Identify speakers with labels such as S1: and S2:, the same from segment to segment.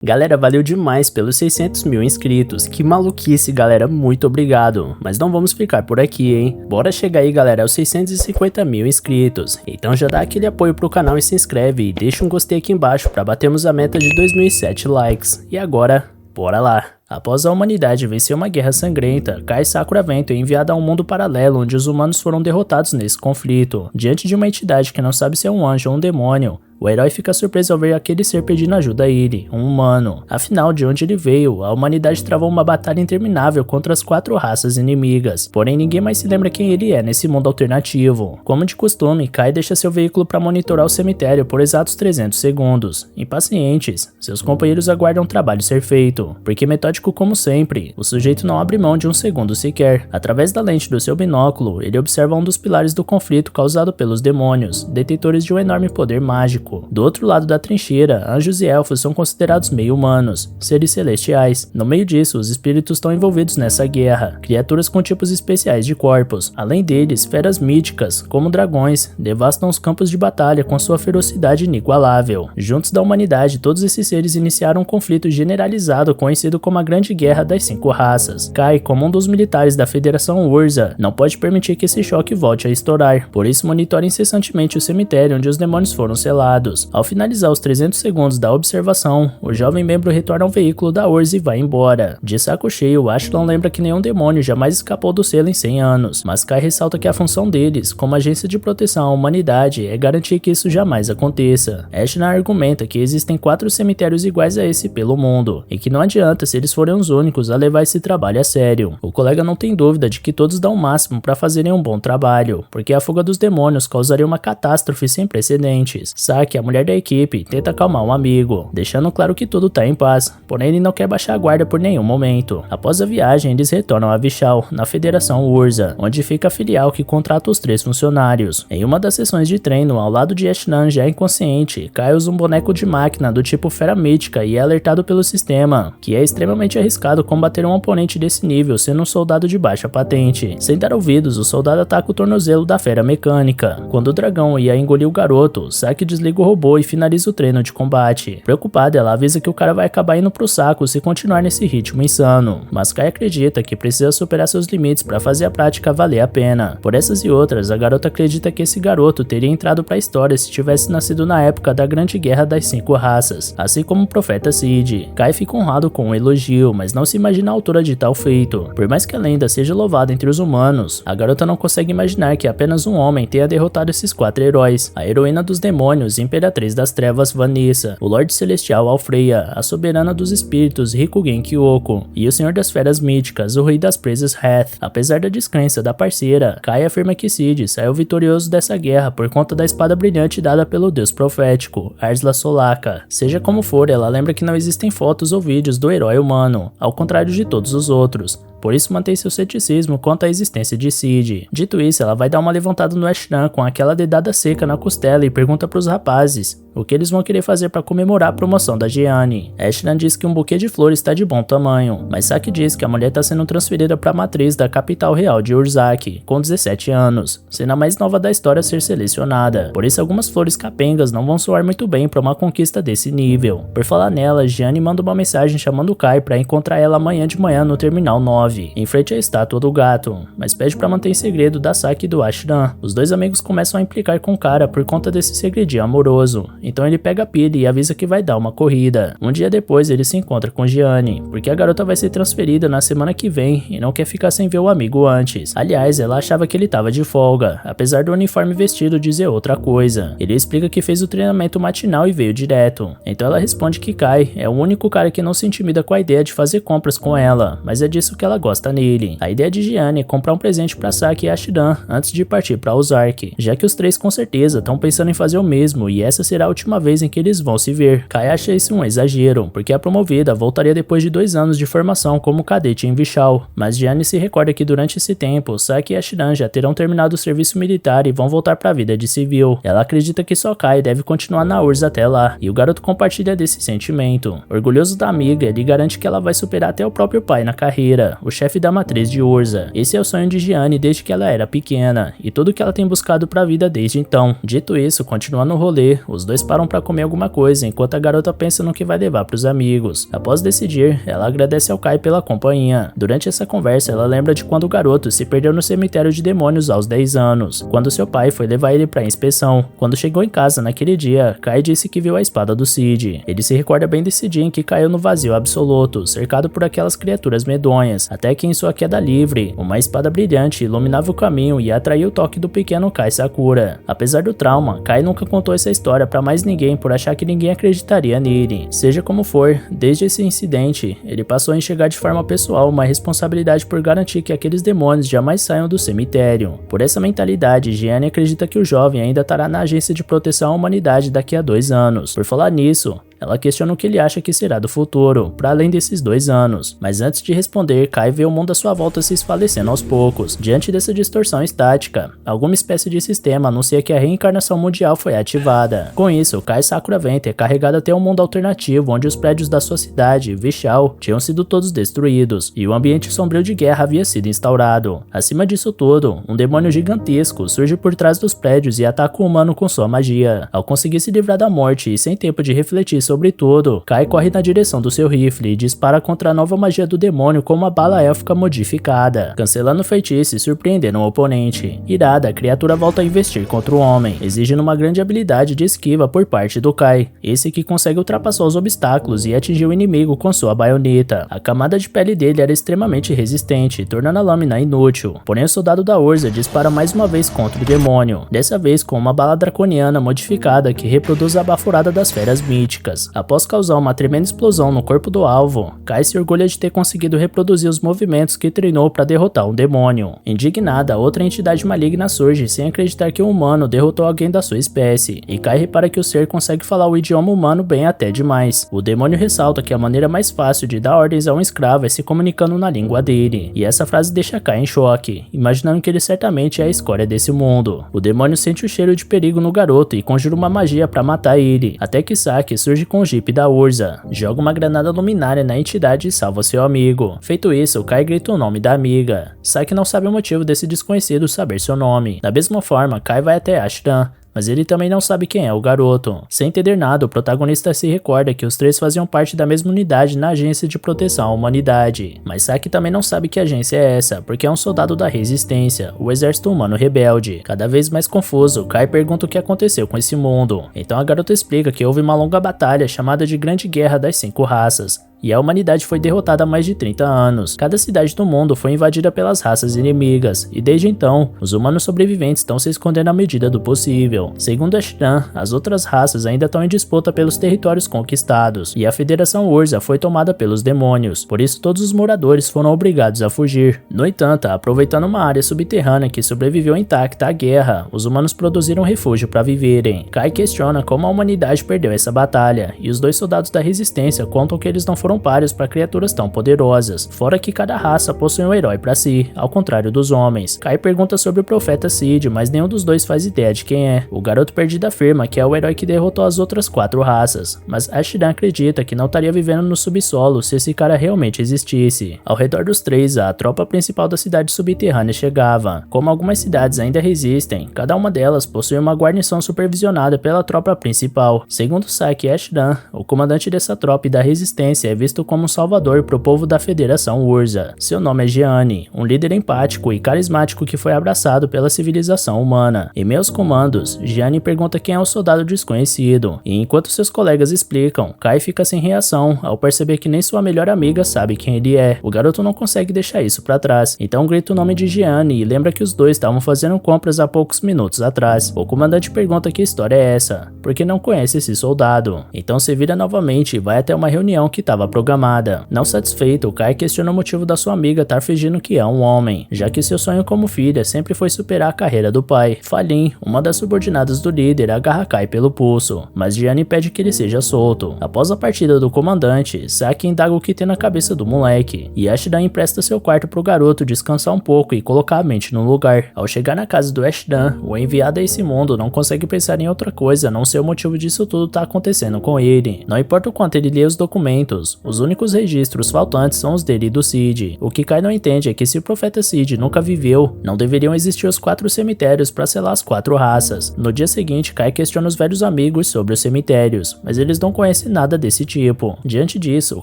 S1: Galera, valeu demais pelos 600 mil inscritos, que maluquice galera, muito obrigado, mas não vamos ficar por aqui hein, bora chegar aí galera aos 650 mil inscritos, então já dá aquele apoio pro canal e se inscreve e deixa um gostei aqui embaixo pra batermos a meta de 2007 likes, e agora, bora lá! Após a humanidade vencer uma guerra sangrenta, Kai Sakuravento é enviada a um mundo paralelo onde os humanos foram derrotados nesse conflito. Diante de uma entidade que não sabe se é um anjo ou um demônio, o herói fica surpreso ao ver aquele ser pedindo ajuda a ele, um humano. Afinal, de onde ele veio, a humanidade travou uma batalha interminável contra as 4 raças inimigas, porém ninguém mais se lembra quem ele é nesse mundo alternativo. Como de costume, Kai deixa seu veículo para monitorar o cemitério por exatos 300 segundos. Impacientes, seus companheiros aguardam o trabalho ser feito, porque metódico como sempre, o sujeito não abre mão de um segundo sequer. Através da lente do seu binóculo, ele observa um dos pilares do conflito causado pelos demônios, detentores de um enorme poder mágico. Do outro lado da trincheira, anjos e elfos são considerados meio humanos, seres celestiais. No meio disso, os espíritos estão envolvidos nessa guerra, criaturas com tipos especiais de corpos. Além deles, feras míticas, como dragões, devastam os campos de batalha com sua ferocidade inigualável. Juntos da humanidade, todos esses seres iniciaram um conflito generalizado conhecido como a Grande Guerra das 5 Raças. Kai, como um dos militares da Federação Urza, não pode permitir que esse choque volte a estourar, por isso monitora incessantemente o cemitério onde os demônios foram selados. Ao finalizar os 300 segundos da observação, o jovem membro retorna ao veículo da Urza e vai embora. De saco cheio, Ashlan lembra que nenhum demônio jamais escapou do selo em 100 anos, mas Kai ressalta que a função deles, como agência de proteção à humanidade, é garantir que isso jamais aconteça. Ashlan argumenta que existem 4 cemitérios iguais a esse pelo mundo, e que não adianta se eles forem os únicos a levar esse trabalho a sério. O colega não tem dúvida de que todos dão o máximo para fazerem um bom trabalho, porque a fuga dos demônios causaria uma catástrofe sem precedentes. Que a mulher da equipe tenta acalmar um amigo, deixando claro que tudo tá em paz, porém ele não quer baixar a guarda por nenhum momento. Após a viagem, eles retornam a Vishal, na Federação Urza, onde fica a filial que contrata os 3 funcionários. Em uma das sessões de treino, ao lado de Ashlan já inconsciente, Kai usa um boneco de máquina do tipo Fera Mítica e é alertado pelo sistema, que é extremamente arriscado combater um oponente desse nível sendo um soldado de baixa patente. Sem dar ouvidos, o soldado ataca o tornozelo da Fera Mecânica. Quando o dragão ia engolir o garoto, Saki desliga o robô e finaliza o treino de combate. Preocupada, ela avisa que o cara vai acabar indo pro saco se continuar nesse ritmo insano, mas Kai acredita que precisa superar seus limites para fazer a prática valer a pena. Por essas e outras, a garota acredita que esse garoto teria entrado pra história se tivesse nascido na época da Grande Guerra das 5 Raças, assim como o profeta Cid. Kai fica honrado com o elogio, mas não se imagina a altura de tal feito. Por mais que a lenda seja louvada entre os humanos, a garota não consegue imaginar que apenas um homem tenha derrotado esses 4 heróis, a heroína dos demônios, Imperatriz das Trevas Vanessa, o Lorde Celestial Alfreya, a Soberana dos Espíritos Rikugen Kyoko, e o Senhor das Feras Míticas, o Rei das Presas Hath. Apesar da descrença da parceira, Kai afirma que Cid saiu vitorioso dessa guerra por conta da espada brilhante dada pelo deus profético, Arsla Solaka. Seja como for, ela lembra que não existem fotos ou vídeos do herói humano, ao contrário de todos os outros. Por isso mantém seu ceticismo quanto à existência de Cid. Dito isso, ela vai dar uma levantada no Ashlan com aquela dedada seca na costela e pergunta pros rapazes o que eles vão querer fazer para comemorar a promoção da Gianni. Ashlan diz que um buquê de flores está de bom tamanho, mas Saki diz que a mulher está sendo transferida para a matriz da capital real de Urzak, com 17 anos, sendo a mais nova da história a ser selecionada. Por isso algumas flores capengas não vão soar muito bem para uma conquista desse nível. Por falar nela, Gianni manda uma mensagem chamando Kai para encontrar ela amanhã de manhã no Terminal 9, em frente à estátua do gato, mas pede para manter em segredo da Saki e do Ashlan. Os dois amigos começam a implicar com o cara por conta desse segredinho amoroso, então ele pega a pilha e avisa que vai dar uma corrida. Um dia depois ele se encontra com Gianni, porque a garota vai ser transferida na semana que vem e não quer ficar sem ver o amigo antes. Aliás, ela achava que ele tava de folga, apesar do uniforme vestido dizer outra coisa. Ele explica que fez o treinamento matinal e veio direto. Então ela responde que Kai é o único cara que não se intimida com a ideia de fazer compras com ela, mas é disso que ela gosta nele. A ideia de Gianni é comprar um presente pra Saki e Ashlan antes de partir pra Ozark, já que os 3 com certeza estão pensando em fazer o mesmo e essa será a última vez em que eles vão se ver. Kai acha isso um exagero, porque a promovida voltaria depois de 2 anos de formação como cadete em Vishal, mas Gianni se recorda que durante esse tempo, Saki e Ashlan já terão terminado o serviço militar e vão voltar para a vida de civil. Ela acredita que só Kai deve continuar na Urza até lá, e o garoto compartilha desse sentimento. Orgulhoso da amiga, ele garante que ela vai superar até o próprio pai na carreira. O o chefe da matriz de Urza. Esse é o sonho de Gianni desde que ela era pequena, e tudo que ela tem buscado pra vida desde então. Dito isso, continuando o rolê, os dois param pra comer alguma coisa, enquanto a garota pensa no que vai levar pros amigos. Após decidir, ela agradece ao Kai pela companhia. Durante essa conversa, ela lembra de quando o garoto se perdeu no cemitério de demônios aos 10 anos, quando seu pai foi levar ele pra inspeção. Quando chegou em casa naquele dia, Kai disse que viu a espada do Cid. Ele se recorda bem desse dia em que caiu no vazio absoluto, cercado por aquelas criaturas medonhas, até que em sua queda livre, uma espada brilhante iluminava o caminho e atraiu o toque do pequeno Kai Sakura. Apesar do trauma, Kai nunca contou essa história pra mais ninguém por achar que ninguém acreditaria nele. Seja como for, desde esse incidente, ele passou a enxergar de forma pessoal uma responsabilidade por garantir que aqueles demônios jamais saiam do cemitério. Por essa mentalidade, Gianni acredita que o jovem ainda estará na agência de proteção à humanidade daqui a 2 anos. Por falar nisso, ela questiona o que ele acha que será do futuro, para além desses 2 anos. Mas antes de responder, Kai vê o mundo à sua volta se esfalecendo aos poucos. Diante dessa distorção estática, alguma espécie de sistema anuncia que a reencarnação mundial foi ativada. Com isso, Kai Sakura Vento é carregado até um mundo alternativo onde os prédios da sua cidade, Vishal, tinham sido todos destruídos, e o ambiente sombrio de guerra havia sido instaurado. Acima disso tudo, um demônio gigantesco surge por trás dos prédios e ataca o humano com sua magia. Ao conseguir se livrar da morte e sem tempo de refletir sobre tudo, Kai corre na direção do seu rifle e dispara contra a nova magia do demônio com uma bala élfica modificada, cancelando o feitiço e surpreendendo o oponente. Irada, a criatura volta a investir contra o homem, exigindo uma grande habilidade de esquiva por parte do Kai, esse que consegue ultrapassar os obstáculos e atingir o inimigo com sua baioneta. A camada de pele dele era extremamente resistente, tornando a lâmina inútil, porém o soldado da Urza dispara mais uma vez contra o demônio, dessa vez com uma bala draconiana modificada que reproduz a baforada das feras míticas. Após causar uma tremenda explosão no corpo do alvo, Kai se orgulha de ter conseguido reproduzir os movimentos que treinou para derrotar um demônio. Indignada, outra entidade maligna surge sem acreditar que um humano derrotou alguém da sua espécie, e Kai repara que o ser consegue falar o idioma humano bem até demais. O demônio ressalta que a maneira mais fácil de dar ordens a um escravo é se comunicando na língua dele, e essa frase deixa Kai em choque, imaginando que ele certamente é a escória desse mundo. O demônio sente o cheiro de perigo no garoto e conjura uma magia para matar ele, até que Saki surge com o Jeep da Urza, joga uma granada luminária na entidade e salva seu amigo. Feito isso, Kai grita o nome da amiga. Saki não sabe o motivo desse desconhecido saber seu nome. Da mesma forma, Kai vai até Ashtan, mas ele também não sabe quem é o garoto. Sem entender nada, o protagonista se recorda que os 3 faziam parte da mesma unidade na Agência de Proteção à Humanidade. Mas Saki também não sabe que agência é essa, porque é um soldado da Resistência, o exército humano rebelde. Cada vez mais confuso, Kai pergunta o que aconteceu com esse mundo. Então a garota explica que houve uma longa batalha chamada de Grande Guerra das 5 Raças, e a humanidade foi derrotada há mais de 30 anos. Cada cidade do mundo foi invadida pelas raças inimigas, e desde então, os humanos sobreviventes estão se escondendo à medida do possível. Segundo Ashtan, as outras raças ainda estão em disputa pelos territórios conquistados, e a Federação Urza foi tomada pelos demônios, por isso todos os moradores foram obrigados a fugir. No entanto, aproveitando uma área subterrânea que sobreviveu intacta à guerra, os humanos produziram refúgio para viverem. Kai questiona como a humanidade perdeu essa batalha, e os 2 soldados da Resistência contam que eles não foram páreos para criaturas tão poderosas, fora que cada raça possui um herói para si, ao contrário dos homens. Kai pergunta sobre o profeta Cid, mas nenhum dos 2 faz ideia de quem é. O garoto perdido afirma que é o herói que derrotou as outras 4 raças, mas Ashtan acredita que não estaria vivendo no subsolo se esse cara realmente existisse. Ao redor dos 3, a tropa principal da cidade subterrânea chegava. Como algumas cidades ainda resistem, cada uma delas possui uma guarnição supervisionada pela tropa principal. Segundo Saki Ashtan, o comandante dessa tropa e da resistência é visto como um salvador para o povo da Federação Urza. Seu nome é Gianni, um líder empático e carismático que foi abraçado pela civilização humana. Em meus comandos, Gianni pergunta quem é o soldado desconhecido, e enquanto seus colegas explicam, Kai fica sem reação ao perceber que nem sua melhor amiga sabe quem ele é. O garoto não consegue deixar isso para trás, então grita o nome de Gianni e lembra que os 2 estavam fazendo compras há poucos minutos atrás. O comandante pergunta que história é essa, porque não conhece esse soldado. Então se vira novamente e vai até uma reunião que estava programada. Não satisfeito, Kai questiona o motivo da sua amiga estar fingindo que é um homem, já que seu sonho como filha sempre foi superar a carreira do pai. Falin, uma das subordinadas do líder, agarra Kai pelo pulso, mas Gianni pede que ele seja solto. Após a partida do comandante, Saki indaga o que tem na cabeça do moleque, e Ashtan empresta seu quarto pro garoto descansar um pouco e colocar a mente no lugar. Ao chegar na casa do Ashtan, o enviado a esse mundo não consegue pensar em outra coisa a não ser o motivo disso tudo tá acontecendo com ele. Não importa o quanto ele lê os documentos, Os únicos registros faltantes são os dele e do Cid. O que Kai não entende é que se o profeta Cid nunca viveu, não deveriam existir os 4 cemitérios para selar as 4 raças. No dia seguinte, Kai questiona os velhos amigos sobre os cemitérios, mas eles não conhecem nada desse tipo. Diante disso,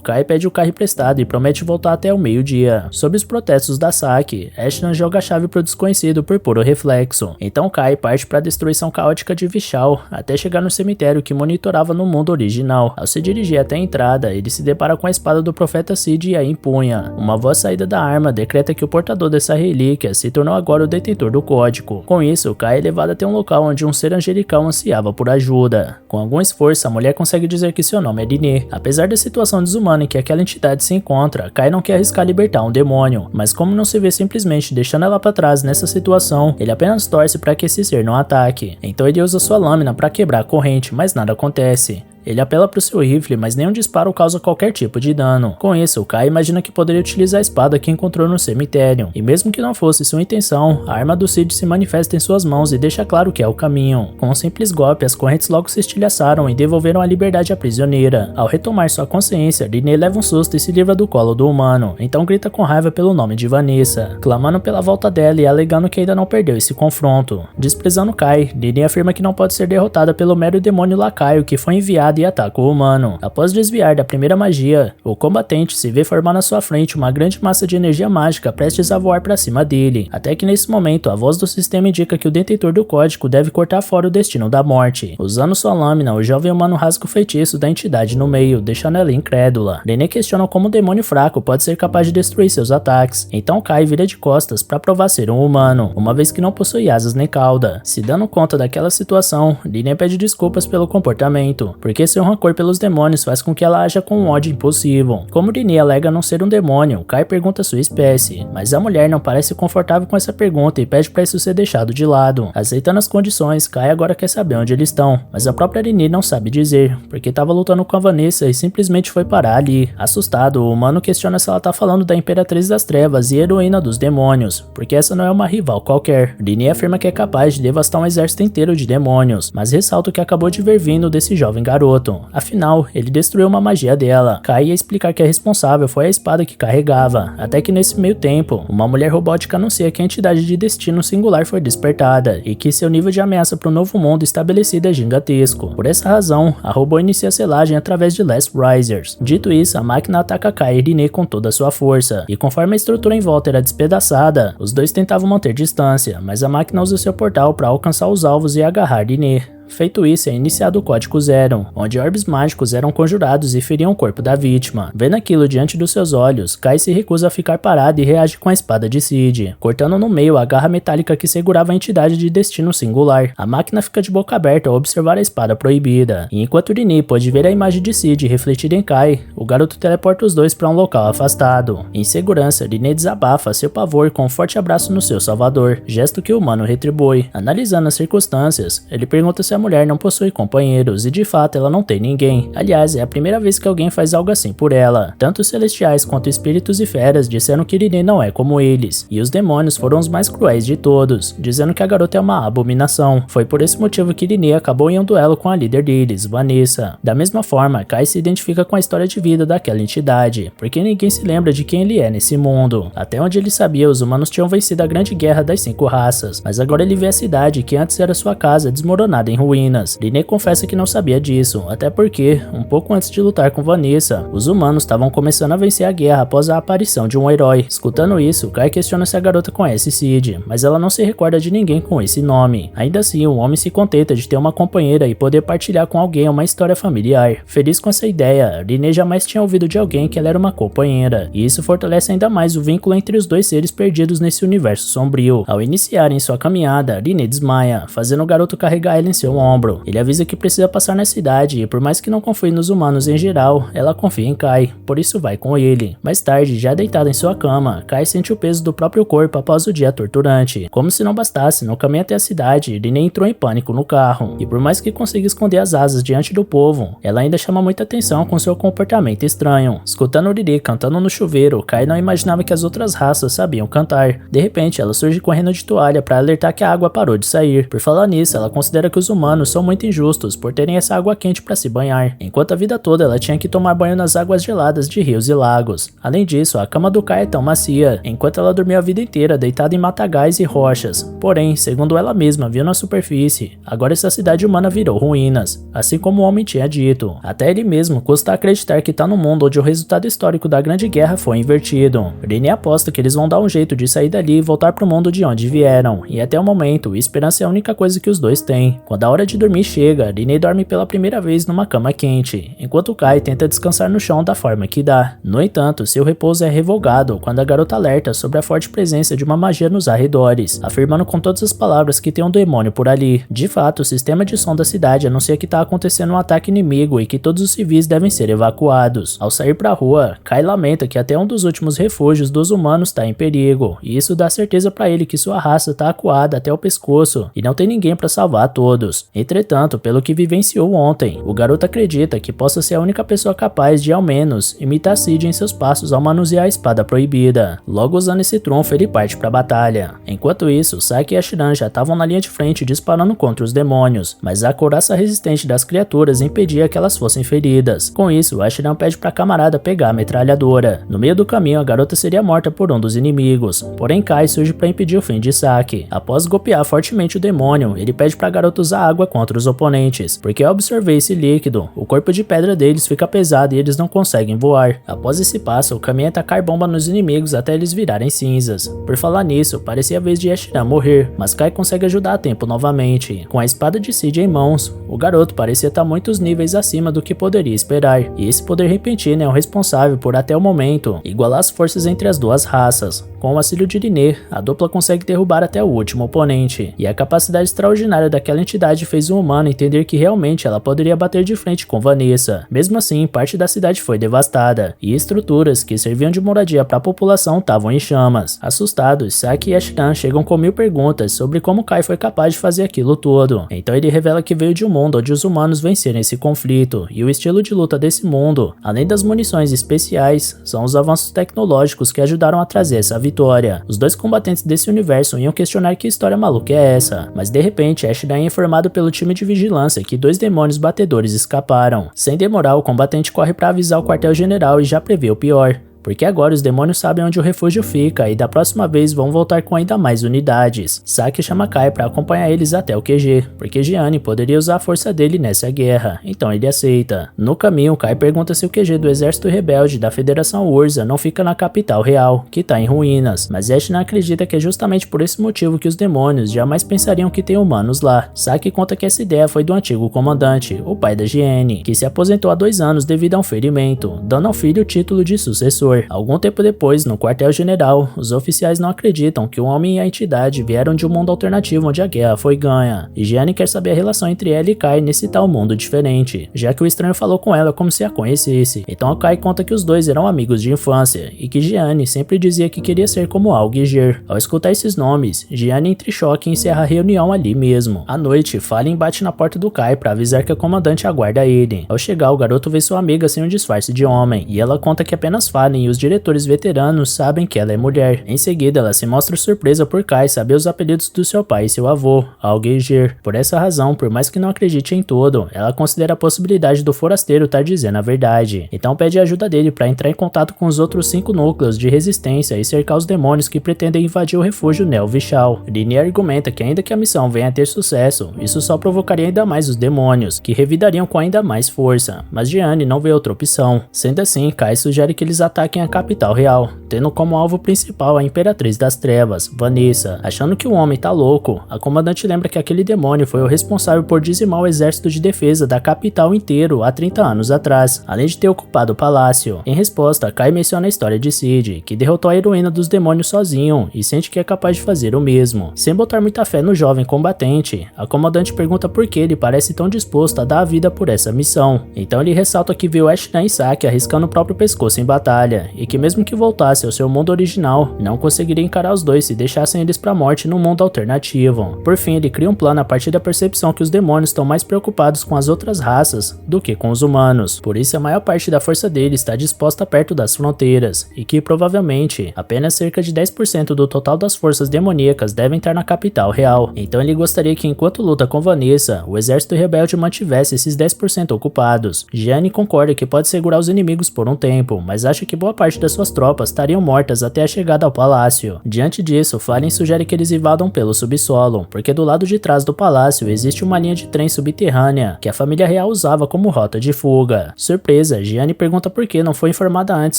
S1: Kai pede o carro emprestado e promete voltar até o meio-dia. Sob os protestos da Saki, Ashton joga a chave pro desconhecido por puro reflexo. Então Kai parte para a destruição caótica de Vishal, até chegar no cemitério que monitorava no mundo original. Ao se dirigir até a entrada, ele se depara com a espada do profeta Cid e a empunha. Uma voz saída da arma decreta que o portador dessa relíquia se tornou agora o detentor do código. Com isso, Kai é levado até um local onde um ser angelical ansiava por ajuda. Com algum esforço, a mulher consegue dizer que seu nome é Diné. Apesar da situação desumana em que aquela entidade se encontra, Kai não quer arriscar libertar um demônio, mas como não se vê simplesmente deixando ela para trás nessa situação, ele apenas torce para que esse ser não ataque. Então ele usa sua lâmina para quebrar a corrente, mas nada acontece. Ele apela para o seu rifle, mas nenhum disparo causa qualquer tipo de dano. Com isso, Kai imagina que poderia utilizar a espada que encontrou no cemitério. E mesmo que não fosse sua intenção, a arma do Cid se manifesta em suas mãos e deixa claro que é o caminho. Com um simples golpe, as correntes logo se estilhaçaram e devolveram a liberdade à prisioneira. Ao retomar sua consciência, Diné leva um susto e se livra do colo do humano. Então grita com raiva pelo nome de Vanessa, clamando pela volta dela e alegando que ainda não perdeu esse confronto. Desprezando Kai, Diné afirma que não pode ser derrotada pelo mero demônio lacaio que foi enviado e ataca o humano. Após desviar da primeira magia, o combatente se vê formar na sua frente uma grande massa de energia mágica prestes a voar para cima dele, até que nesse momento a voz do sistema indica que o detentor do código deve cortar fora o destino da morte. Usando sua lâmina, o jovem humano rasga o feitiço da entidade no meio, deixando ela incrédula. René questiona como um demônio fraco pode ser capaz de destruir seus ataques, então Kai vira de costas para provar ser um humano, uma vez que não possui asas nem cauda. Se dando conta daquela situação, René pede desculpas pelo comportamento, porque seu rancor pelos demônios faz com que ela haja com um ódio impossível. Como Diné alega não ser um demônio, Kai pergunta sua espécie, mas a mulher não parece confortável com essa pergunta e pede para isso ser deixado de lado. Aceitando as condições, Kai agora quer saber onde eles estão, mas a própria Diné não sabe dizer, porque estava lutando com a Vanessa e simplesmente foi parar ali. Assustado, o humano questiona se ela tá falando da Imperatriz das Trevas e heroína dos demônios, porque essa não é uma rival qualquer. Diné afirma que é capaz de devastar um exército inteiro de demônios, mas ressalta o que acabou de ver vindo desse jovem garoto. Afinal, ele destruiu uma magia dela. Kai ia explicar que a responsável foi a espada que carregava, até que nesse meio tempo, uma mulher robótica anuncia que a entidade de destino singular foi despertada e que seu nível de ameaça para o novo mundo estabelecido é gigantesco. Por essa razão, a robô inicia a selagem através de Last Risers. Dito isso, a máquina ataca Kai e Diné com toda a sua força, e conforme a estrutura em volta era despedaçada, os dois tentavam manter distância, mas a máquina usa seu portal para alcançar os alvos e agarrar Diné. Feito isso, é iniciado o Código Zero, onde orbes mágicos eram conjurados e feriam o corpo da vítima. Vendo aquilo diante dos seus olhos, Kai se recusa a ficar parado e reage com a espada de Cid, cortando no meio a garra metálica que segurava a entidade de destino singular. A máquina fica de boca aberta ao observar a espada proibida, e enquanto Diné pode ver a imagem de Cid refletida em Kai, o garoto teleporta os dois para um local afastado. Em segurança, Diné desabafa seu pavor com um forte abraço no seu salvador, gesto que o humano retribui. Analisando as circunstâncias, ele pergunta se a mulher não possui companheiros, e de fato ela não tem ninguém. Aliás, é a primeira vez que alguém faz algo assim por ela. Tanto os celestiais quanto espíritos e feras disseram que Diné não é como eles, e os demônios foram os mais cruéis de todos, dizendo que a garota é uma abominação. Foi por esse motivo que Diné acabou em um duelo com a líder deles, Vanessa. Da mesma forma, Kai se identifica com a história de vida daquela entidade, porque ninguém se lembra de quem ele é nesse mundo. Até onde ele sabia, os humanos tinham vencido a grande guerra das 5 raças, mas agora ele vê a cidade que antes era sua casa desmoronada em ruínas. Diné confessa que não sabia disso, até porque, um pouco antes de lutar com Vanessa, os humanos estavam começando a vencer a guerra após a aparição de um herói. Escutando isso, Kai questiona se a garota conhece Cid, mas ela não se recorda de ninguém com esse nome. Ainda assim, o homem se contenta de ter uma companheira e poder partilhar com alguém uma história familiar. Feliz com essa ideia, Diné jamais tinha ouvido de alguém que ela era uma companheira, e isso fortalece ainda mais o vínculo entre os dois seres perdidos nesse universo sombrio. Ao iniciarem sua caminhada, Diné desmaia, fazendo o garoto carregar ela em seu ombro. Ele avisa que precisa passar na cidade e por mais que não confie nos humanos em geral, ela confia em Kai, por isso vai com ele. Mais tarde, já deitada em sua cama, Kai sente o peso do próprio corpo após o dia torturante. Como se não bastasse, no caminho até a cidade, Diné entrou em pânico no carro, e por mais que consiga esconder as asas diante do povo, ela ainda chama muita atenção com seu comportamento estranho. Escutando Diné cantando no chuveiro, Kai não imaginava que as outras raças sabiam cantar. De repente, ela surge correndo de toalha para alertar que a água parou de sair. Por falar nisso, ela considera que os humanos humanos são muito injustos por terem essa água quente para se banhar, enquanto a vida toda ela tinha que tomar banho nas águas geladas de rios e lagos. Além disso, a cama do Kai é tão macia, enquanto ela dormiu a vida inteira deitada em matagais e rochas. Porém, segundo ela mesma viu na superfície, agora essa cidade humana virou ruínas, assim como o homem tinha dito. Até ele mesmo custa acreditar que tá num mundo onde o resultado histórico da Grande Guerra foi invertido. Rini aposta que eles vão dar um jeito de sair dali e voltar pro mundo de onde vieram, e até o momento, esperança é a única coisa que os dois têm. Quando a hora de dormir chega, Rini dorme pela primeira vez numa cama quente, enquanto Kai tenta descansar no chão da forma que dá. No entanto, seu repouso é revogado quando a garota alerta sobre a forte presença de uma magia nos arredores, afirmando com todas as palavras que tem um demônio por ali. De fato, o sistema de som da cidade anuncia que tá acontecendo um ataque inimigo e que todos os civis devem ser evacuados. Ao sair pra rua, Kai lamenta que até um dos últimos refúgios dos humanos tá em perigo, e isso dá certeza pra ele que sua raça tá acuada até o pescoço e não tem ninguém pra salvar a todos. Entretanto, pelo que vivenciou ontem, o garoto acredita que possa ser a única pessoa capaz de, ao menos, imitar Cid em seus passos ao manusear a espada proibida. Logo, usando esse trunfo, ele parte pra batalha. Enquanto isso, Saki e Ashiran já estavam na linha de frente disparando contra os demônios, mas a couraça resistente das criaturas impedia que elas fossem feridas. Com isso, Ashiran pede pra camarada pegar a metralhadora. No meio do caminho, a garota seria morta por um dos inimigos, porém Kai surge pra impedir o fim de Saki. Após golpear fortemente o demônio, ele pede pra garota usar água contra os oponentes, porque ao absorver esse líquido, o corpo de pedra deles fica pesado e eles não conseguem voar. Após esse passo, o caminho é tacar bomba nos inimigos até eles virarem cinzas. Por falar nisso, parecia a vez de Ashiran morrer, mas Kai consegue ajudar a tempo novamente. Com a espada de Cid em mãos, o garoto parecia estar muitos níveis acima do que poderia esperar, e esse poder repentino é o responsável por, até o momento, igualar as forças entre as duas raças. Com o auxílio de Rinne, a dupla consegue derrubar até o último oponente, e a capacidade extraordinária daquela entidade fez um humano entender que realmente ela poderia bater de frente com Vanessa. Mesmo assim, parte da cidade foi devastada, e estruturas que serviam de moradia para a população estavam em chamas. Assustados, Saki e Ashiran chegam com 1000 perguntas sobre como Kai foi capaz de fazer aquilo tudo. Então ele revela que veio de um mundo onde os humanos venceram esse conflito, e o estilo de luta desse mundo, além das munições especiais, são os avanços tecnológicos que ajudaram a trazer essa vitória. Os dois combatentes desse universo iam questionar que história maluca é essa, mas de repente Ashiran é informado pelo time de vigilância que 2 demônios batedores escaparam. Sem demorar, o combatente corre para avisar o quartel-general e já prevê o pior, porque agora os demônios sabem onde o refúgio fica e da próxima vez vão voltar com ainda mais unidades. Saki chama Kai para acompanhar eles até o QG, porque Gianni poderia usar a força dele nessa guerra, então ele aceita. No caminho, Kai pergunta se o QG do exército rebelde da Federação Urza não fica na capital real, que tá em ruínas, mas Ashiran acredita que é justamente por esse motivo que os demônios jamais pensariam que tem humanos lá. Saki conta que essa ideia foi do antigo comandante, o pai da Gianni, que se aposentou há 2 anos devido a um ferimento, dando ao filho o título de sucessor. Algum tempo depois, no quartel-general, os oficiais não acreditam que o homem e a entidade vieram de um mundo alternativo onde a guerra foi ganha, e Gianni quer saber a relação entre ela e Kai nesse tal mundo diferente, já que o estranho falou com ela como se a conhecesse. Então a Kai conta que os dois eram amigos de infância, e que Gianni sempre dizia que queria ser como Algiger. Ao escutar esses nomes, Gianni entra em choque e encerra a reunião ali mesmo. À noite, Fallen bate na porta do Kai para avisar que a comandante aguarda ele. Ao chegar, o garoto vê sua amiga sem um disfarce de homem, e ela conta que apenas Fallen e os diretores veteranos sabem que ela é mulher. Em seguida, ela se mostra surpresa por Kai saber os apelidos do seu pai e seu avô, Algiger. Por essa razão, por mais que não acredite em tudo, ela considera a possibilidade do forasteiro estar dizendo a verdade. Então pede ajuda dele para entrar em contato com os outros 5 núcleos de resistência e cercar os demônios que pretendem invadir o refúgio Neo Vishal. Rini argumenta que ainda que a missão venha a ter sucesso, isso só provocaria ainda mais os demônios, que revidariam com ainda mais força, mas Gianni não vê outra opção. Sendo assim, Kai sugere que eles ataquem a capital real, tendo como alvo principal a Imperatriz das Trevas, Vanessa. Achando que o homem tá louco, a comandante lembra que aquele demônio foi o responsável por dizimar o exército de defesa da capital inteiro há 30 anos atrás, além de ter ocupado o palácio. Em resposta, Kai menciona a história de Cid, que derrotou a heroína dos demônios sozinho e sente que é capaz de fazer o mesmo. Sem botar muita fé no jovem combatente, a comandante pergunta por que ele parece tão disposto a dar a vida por essa missão. Então ele ressalta que viu Ashiran e Saki arriscando o próprio pescoço em batalha, batalha e que mesmo que voltasse ao seu mundo original, não conseguiria encarar os dois se deixassem eles pra morte no mundo alternativo. Por fim, ele cria um plano a partir da percepção que os demônios estão mais preocupados com as outras raças do que com os humanos. Por isso, a maior parte da força dele está disposta perto das fronteiras e que provavelmente apenas cerca de 10% do total das forças demoníacas devem estar na capital real. Então ele gostaria que enquanto luta com Vanessa, o exército rebelde mantivesse esses 10% ocupados. Gianni concorda que pode segurar os inimigos por um tempo, mas acha que boa parte das suas tropas estariam mortas até a chegada ao palácio. Diante disso, Fallen sugere que eles invadam pelo subsolo, porque do lado de trás do palácio existe uma linha de trem subterrânea que a família real usava como rota de fuga. Surpresa, Gianni pergunta por que não foi informada antes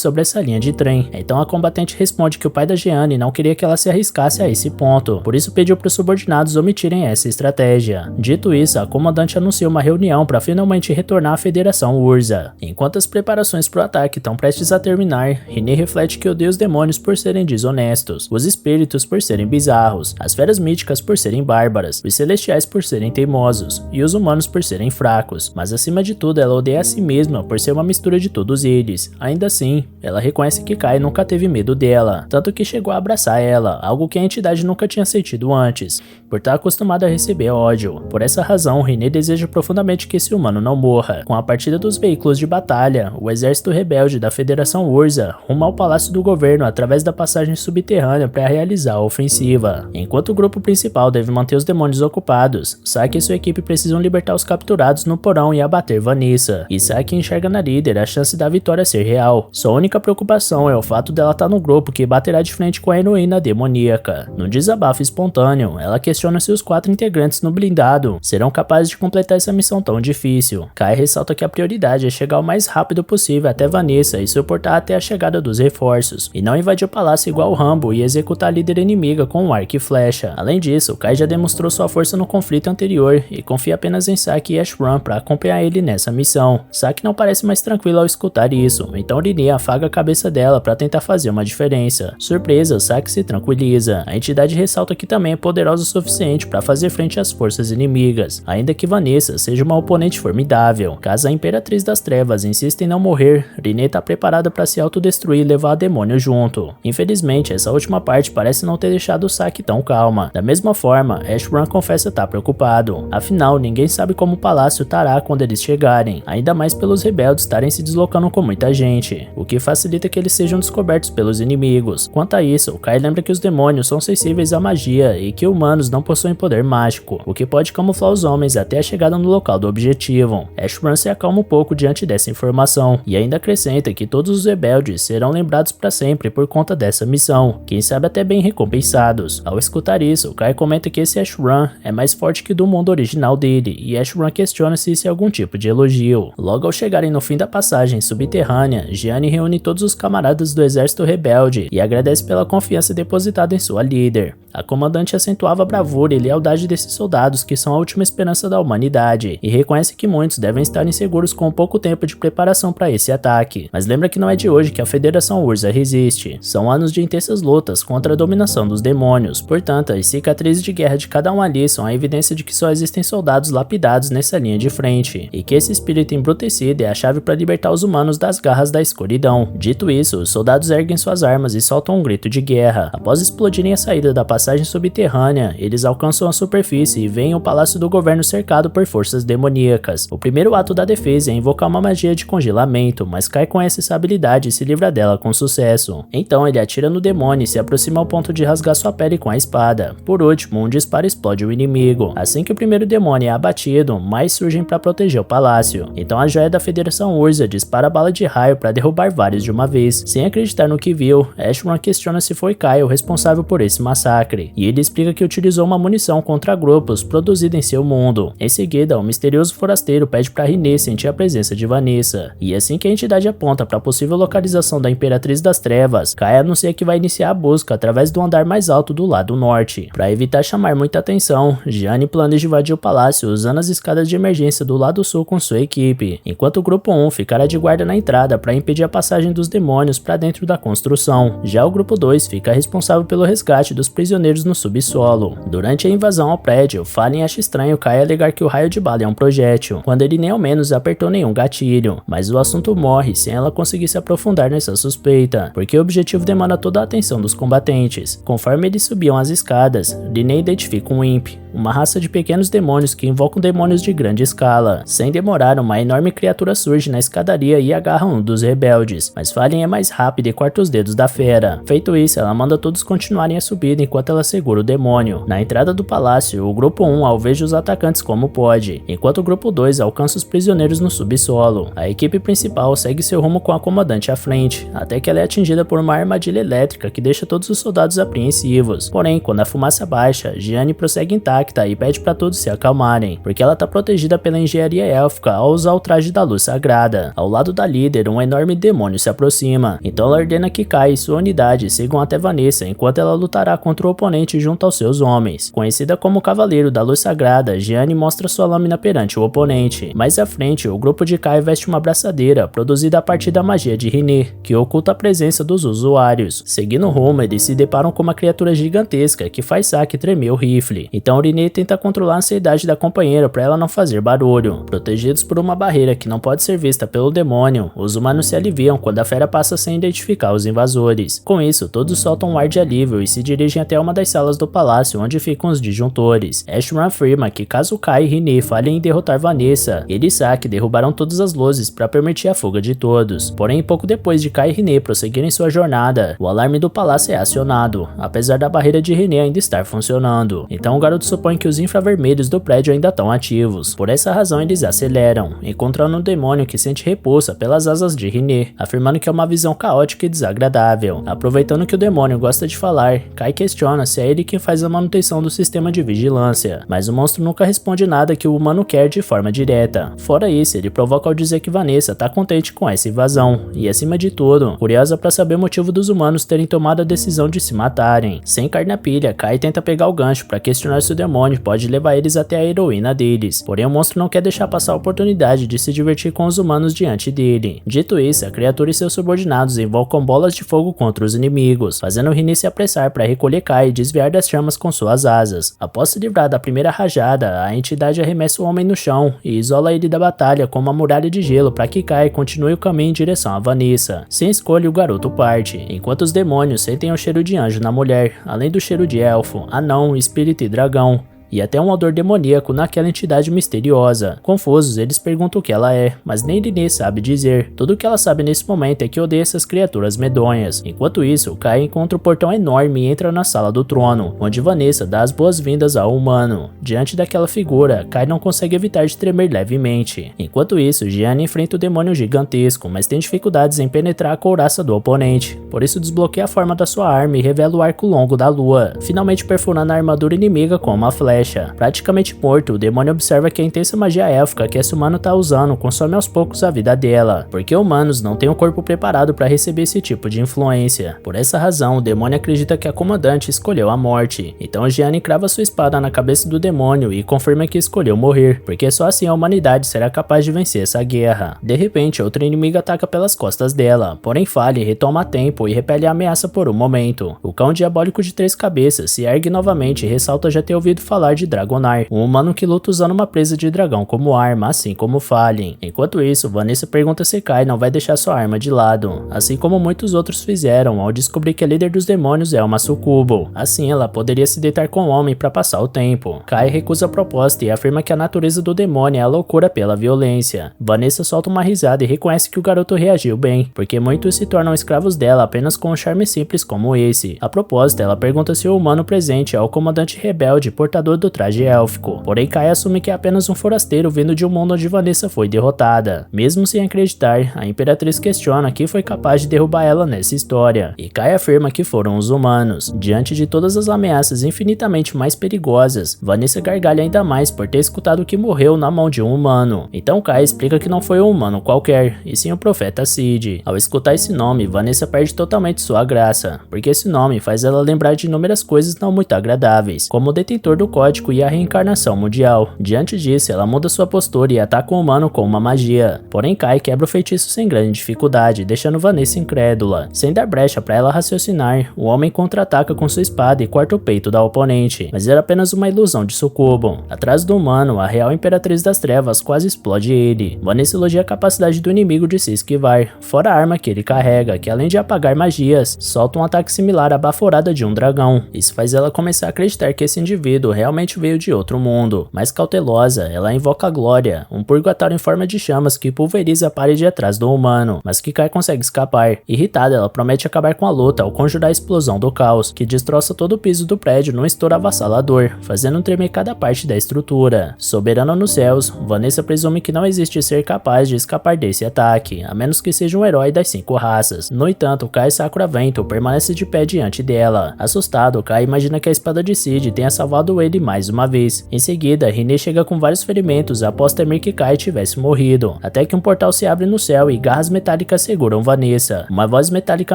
S1: sobre essa linha de trem. Então a combatente responde que o pai da Gianni não queria que ela se arriscasse a esse ponto, por isso pediu para os subordinados omitirem essa estratégia. Dito isso, a comandante anuncia uma reunião para finalmente retornar à Federação Urza. Enquanto as preparações para o ataque estão prestes a terminar, René reflete que odeia os demônios por serem desonestos, os espíritos por serem bizarros, as feras míticas por serem bárbaras, os celestiais por serem teimosos e os humanos por serem fracos, mas acima de tudo ela odeia a si mesma por ser uma mistura de todos eles. Ainda assim, ela reconhece que Kai nunca teve medo dela, tanto que chegou a abraçar ela, algo que a entidade nunca tinha sentido antes, por estar acostumada a receber ódio. Por essa razão, René deseja profundamente que esse humano não morra. Com a partida dos veículos de batalha, o exército rebelde da Federação Urza rumo ao palácio do governo através da passagem subterrânea para realizar a ofensiva. Enquanto o grupo principal deve manter os demônios ocupados, Saki e sua equipe precisam libertar os capturados no porão e abater Vanessa. E Saki enxerga na líder a chance da vitória ser real. Sua única preocupação é o fato dela estar no grupo que baterá de frente com a heroína demoníaca. No desabafo espontâneo, ela questiona se os 4 integrantes no blindado serão capazes de completar essa missão tão difícil. Kai ressalta que a prioridade é chegar o mais rápido possível até Vanessa e suportar até a chegada dos reforços, e não invadir o palácio igual o Rambo e executar a líder inimiga com um arco e flecha. Além disso, Kai já demonstrou sua força no conflito anterior e confia apenas em Saki e Ash Ran para acompanhar ele nessa missão. Saki não parece mais tranquila ao escutar isso, então Rini afaga a cabeça dela para tentar fazer uma diferença. Surpresa, Saki se tranquiliza. A entidade ressalta que também é poderosa o suficiente para fazer frente às forças inimigas, ainda que Vanessa seja uma oponente formidável. Caso a Imperatriz das Trevas insista em não morrer, Rini está preparada para se autodestruir e levar a demônio junto. Infelizmente, essa última parte parece não ter deixado Saki tão calma. Da mesma forma, Ash Ran confessa estar preocupado. Afinal, ninguém sabe como o palácio estará quando eles chegarem, ainda mais pelos rebeldes estarem se deslocando com muita gente, o que facilita que eles sejam descobertos pelos inimigos. Quanto a isso, Kai lembra que os demônios são sensíveis à magia e que humanos não possuem poder mágico, o que pode camuflar os homens até a chegada no local do objetivo. Ash Ran se acalma um pouco diante dessa informação e ainda acrescenta que todos os rebeldes serão lembrados para sempre por conta dessa missão, quem sabe até bem recompensados. Ao escutar isso, Kai comenta que esse Ash Ran é mais forte que do mundo original dele, e Ash Ran questiona se isso é algum tipo de elogio. Logo ao chegarem no fim da passagem subterrânea, Gianni reúne todos os camaradas do exército rebelde e agradece pela confiança depositada em sua líder. A comandante acentuava a bravura e lealdade desses soldados que são a última esperança da humanidade, e reconhece que muitos devem estar inseguros com pouco tempo de preparação para esse ataque, mas lembra que não é de hoje que a Federação Urza resiste. São anos de intensas lutas contra a dominação dos demônios, portanto as cicatrizes de guerra de cada um ali são a evidência de que só existem soldados lapidados nessa linha de frente, e que esse espírito embrutecido é a chave para libertar os humanos das garras da escuridão. Dito isso, os soldados erguem suas armas e soltam um grito de guerra. Após explodirem a saída da passagem subterrânea, eles alcançam a superfície e veem o palácio do governo cercado por forças demoníacas. O primeiro ato da defesa é invocar uma magia de congelamento, mas Kai conhece essa habilidade e se livra dela com sucesso. Então ele atira no demônio e se aproxima ao ponto de rasgar sua pele com a espada. Por último, um disparo explode o inimigo. Assim que o primeiro demônio é abatido, mais surgem para proteger o palácio. Então a joia da Federação Urza dispara a bala de raio para derrubar vários de uma vez. Sem acreditar no que viu, Ash Ran questiona se foi Kai o responsável por esse massacre, e ele explica que utilizou uma munição contra grupos produzida em seu mundo. Em seguida, o misterioso forasteiro pede para Rini sentir a presença de Vanessa, e assim que a entidade aponta para a possível localização da Imperatriz das Trevas, Kai anuncia que vai iniciar a busca através do andar mais alto do lado norte. Para evitar chamar muita atenção, Gianni planeja invadir o palácio usando as escadas de emergência do lado sul com sua equipe, enquanto o grupo 1 ficará de guarda na entrada para impedir a passagem passagem dos demônios para dentro da construção. Já o grupo 2 fica responsável pelo resgate dos prisioneiros no subsolo. Durante a invasão ao prédio, Fallen acha estranho Kai alegar que o raio de bala é um projétil, quando ele nem ao menos apertou nenhum gatilho, mas o assunto morre sem ela conseguir se aprofundar nessa suspeita, porque o objetivo demanda toda a atenção dos combatentes. Conforme eles subiam as escadas, Rinne identifica um Imp, uma raça de pequenos demônios que invocam demônios de grande escala. Sem demorar, uma enorme criatura surge na escadaria e agarra um dos rebeldes, mas Fallen é mais rápida e corta os dedos da fera. Feito isso, ela manda todos continuarem a subida enquanto ela segura o demônio. Na entrada do palácio, o grupo 1 alveja os atacantes como pode, enquanto o grupo 2 alcança os prisioneiros no subsolo. A equipe principal segue seu rumo com a comandante à frente, até que ela é atingida por uma armadilha elétrica que deixa todos os soldados apreensivos. Porém, quando a fumaça baixa, Gianni prossegue intacta e pede para todos se acalmarem, porque ela está protegida pela engenharia élfica ao usar o traje da luz sagrada. Ao lado da líder, um enorme demônio se aproxima, então ela ordena que Kai e sua unidade sigam até Vanessa enquanto ela lutará contra o oponente junto aos seus homens. Conhecida como Cavaleiro da Luz Sagrada, Gianni mostra sua lâmina perante o oponente. Mais à frente, o grupo de Kai veste uma braçadeira produzida a partir da magia de Rinne, que oculta a presença dos usuários. Seguindo rumo, eles se deparam com uma criatura gigantesca que faz Saki tremer o rifle. Então Rinne tenta controlar a ansiedade da companheira para ela não fazer barulho. Protegidos por uma barreira que não pode ser vista pelo demônio, os humanos se aliviam quando a fera passa sem identificar os invasores. Com isso, todos soltam um ar de alívio e se dirigem até uma das salas do palácio onde ficam os disjuntores. Ashram afirma que caso Kai e Rinne falhem em derrotar Vanessa, ele e Saki derrubarão todas as luzes para permitir a fuga de todos. Porém, pouco depois de Kai e Rinne prosseguirem sua jornada, o alarme do palácio é acionado, apesar da barreira de Rinne ainda estar funcionando. Então o garoto supõe que os infravermelhos do prédio ainda estão ativos. Por essa razão eles aceleram, encontrando um demônio que sente repulsa pelas asas de Rinne, afirmando que é uma visão caótica e desagradável. Aproveitando que o demônio gosta de falar, Kai questiona se é ele quem faz a manutenção do sistema de vigilância, mas o monstro nunca responde nada que o humano quer de forma direta. Fora isso, ele provoca ao dizer que Vanessa tá contente com essa invasão, e acima de tudo, curiosa para saber o motivo dos humanos terem tomado a decisão de se matarem. Sem carne na pilha, Kai tenta pegar o gancho para questionar se o demônio pode levar eles até a heroína deles, porém o monstro não quer deixar passar a oportunidade de se divertir com os humanos diante dele. Dito isso, a criatura e seus subordinados invocam bolas de fogo contra os inimigos, fazendo Rinne se apressar para recolher Kai e desviar das chamas com suas asas. Após se livrar da primeira rajada, a entidade arremessa o homem no chão e isola ele da batalha com uma muralha de gelo para que Kai continue o caminho em direção a Vanessa. Sem escolha, o garoto parte, enquanto os demônios sentem o cheiro de anjo na mulher, além do cheiro de elfo, anão, espírito e dragão, e até um odor demoníaco naquela entidade misteriosa. Confusos, eles perguntam o que ela é, mas nem Rinne sabe dizer. Tudo o que ela sabe nesse momento é que odeia essas criaturas medonhas. Enquanto isso, Kai encontra o portão enorme e entra na sala do trono, onde Vanessa dá as boas-vindas ao humano. Diante daquela figura, Kai não consegue evitar de tremer levemente. Enquanto isso, Gianni enfrenta o demônio gigantesco, mas tem dificuldades em penetrar a couraça do oponente. Por isso desbloqueia a forma da sua arma e revela o arco longo da lua, finalmente perfurando a armadura inimiga com uma flecha. Praticamente morto, o demônio observa que a intensa magia élfica que esse humano tá usando consome aos poucos a vida dela, porque humanos não têm o corpo preparado para receber esse tipo de influência. Por essa razão, o demônio acredita que a comandante escolheu a morte. Então Gianni crava sua espada na cabeça do demônio e confirma que escolheu morrer, porque só assim a humanidade será capaz de vencer essa guerra. De repente, outro inimigo ataca pelas costas dela, porém Fallen retoma a tempo e repele a ameaça por um momento. O cão diabólico de 3 cabeças se ergue novamente e ressalta já ter ouvido falar de Dragonar, um humano que luta usando uma presa de dragão como arma, assim como Fallen. Enquanto isso, Vanessa pergunta se Kai não vai deixar sua arma de lado, assim como muitos outros fizeram ao descobrir que a líder dos demônios é uma sucubo. Assim, ela poderia se deitar com o homem para passar o tempo. Kai recusa a proposta e afirma que a natureza do demônio é a loucura pela violência. Vanessa solta uma risada e reconhece que o garoto reagiu bem, porque muitos se tornam escravos dela apenas com um charme simples como esse. A propósito, ela pergunta se o humano presente é o comandante rebelde portador do traje élfico, porém Kai assume que é apenas um forasteiro vindo de um mundo onde Vanessa foi derrotada. Mesmo sem acreditar, a Imperatriz questiona quem foi capaz de derrubar ela nessa história, e Kai afirma que foram os humanos. Diante de todas as ameaças infinitamente mais perigosas, Vanessa gargalha ainda mais por ter escutado que morreu na mão de um humano. Então Kai explica que não foi um humano qualquer, e sim o profeta Cid. Ao escutar esse nome, Vanessa perde totalmente sua graça, porque esse nome faz ela lembrar de inúmeras coisas não muito agradáveis, como o detentor do código código e a reencarnação mundial. Diante disso, ela muda sua postura e ataca o humano com uma magia. Porém, Kai quebra o feitiço sem grande dificuldade, deixando Vanessa incrédula. Sem dar brecha para ela raciocinar, o homem contra-ataca com sua espada e corta o peito da oponente, mas era apenas uma ilusão de sucubo. Atrás do humano, a real Imperatriz das Trevas quase explode ele. Vanessa elogia a capacidade do inimigo de se esquivar, fora a arma que ele carrega, que além de apagar magias, solta um ataque similar à baforada de um dragão. Isso faz ela começar a acreditar que esse indivíduo realmente veio de outro mundo. Mais cautelosa, ela invoca a Glória, um purgatório em forma de chamas que pulveriza a parede atrás do humano, mas que Kai consegue escapar. Irritada, ela promete acabar com a luta ao conjurar a explosão do caos, que destroça todo o piso do prédio num estouro avassalador, fazendo tremer cada parte da estrutura. Soberana nos céus, Vanessa presume que não existe ser capaz de escapar desse ataque, a menos que seja um herói das 5 raças. No entanto, Kai Sakura Vento permanece de pé diante dela. Assustado, Kai imagina que a espada de Cid tenha salvado ele mais uma vez. Em seguida, Rinne chega com vários ferimentos após temer que Kai tivesse morrido, até que um portal se abre no céu e garras metálicas seguram Vanessa. Uma voz metálica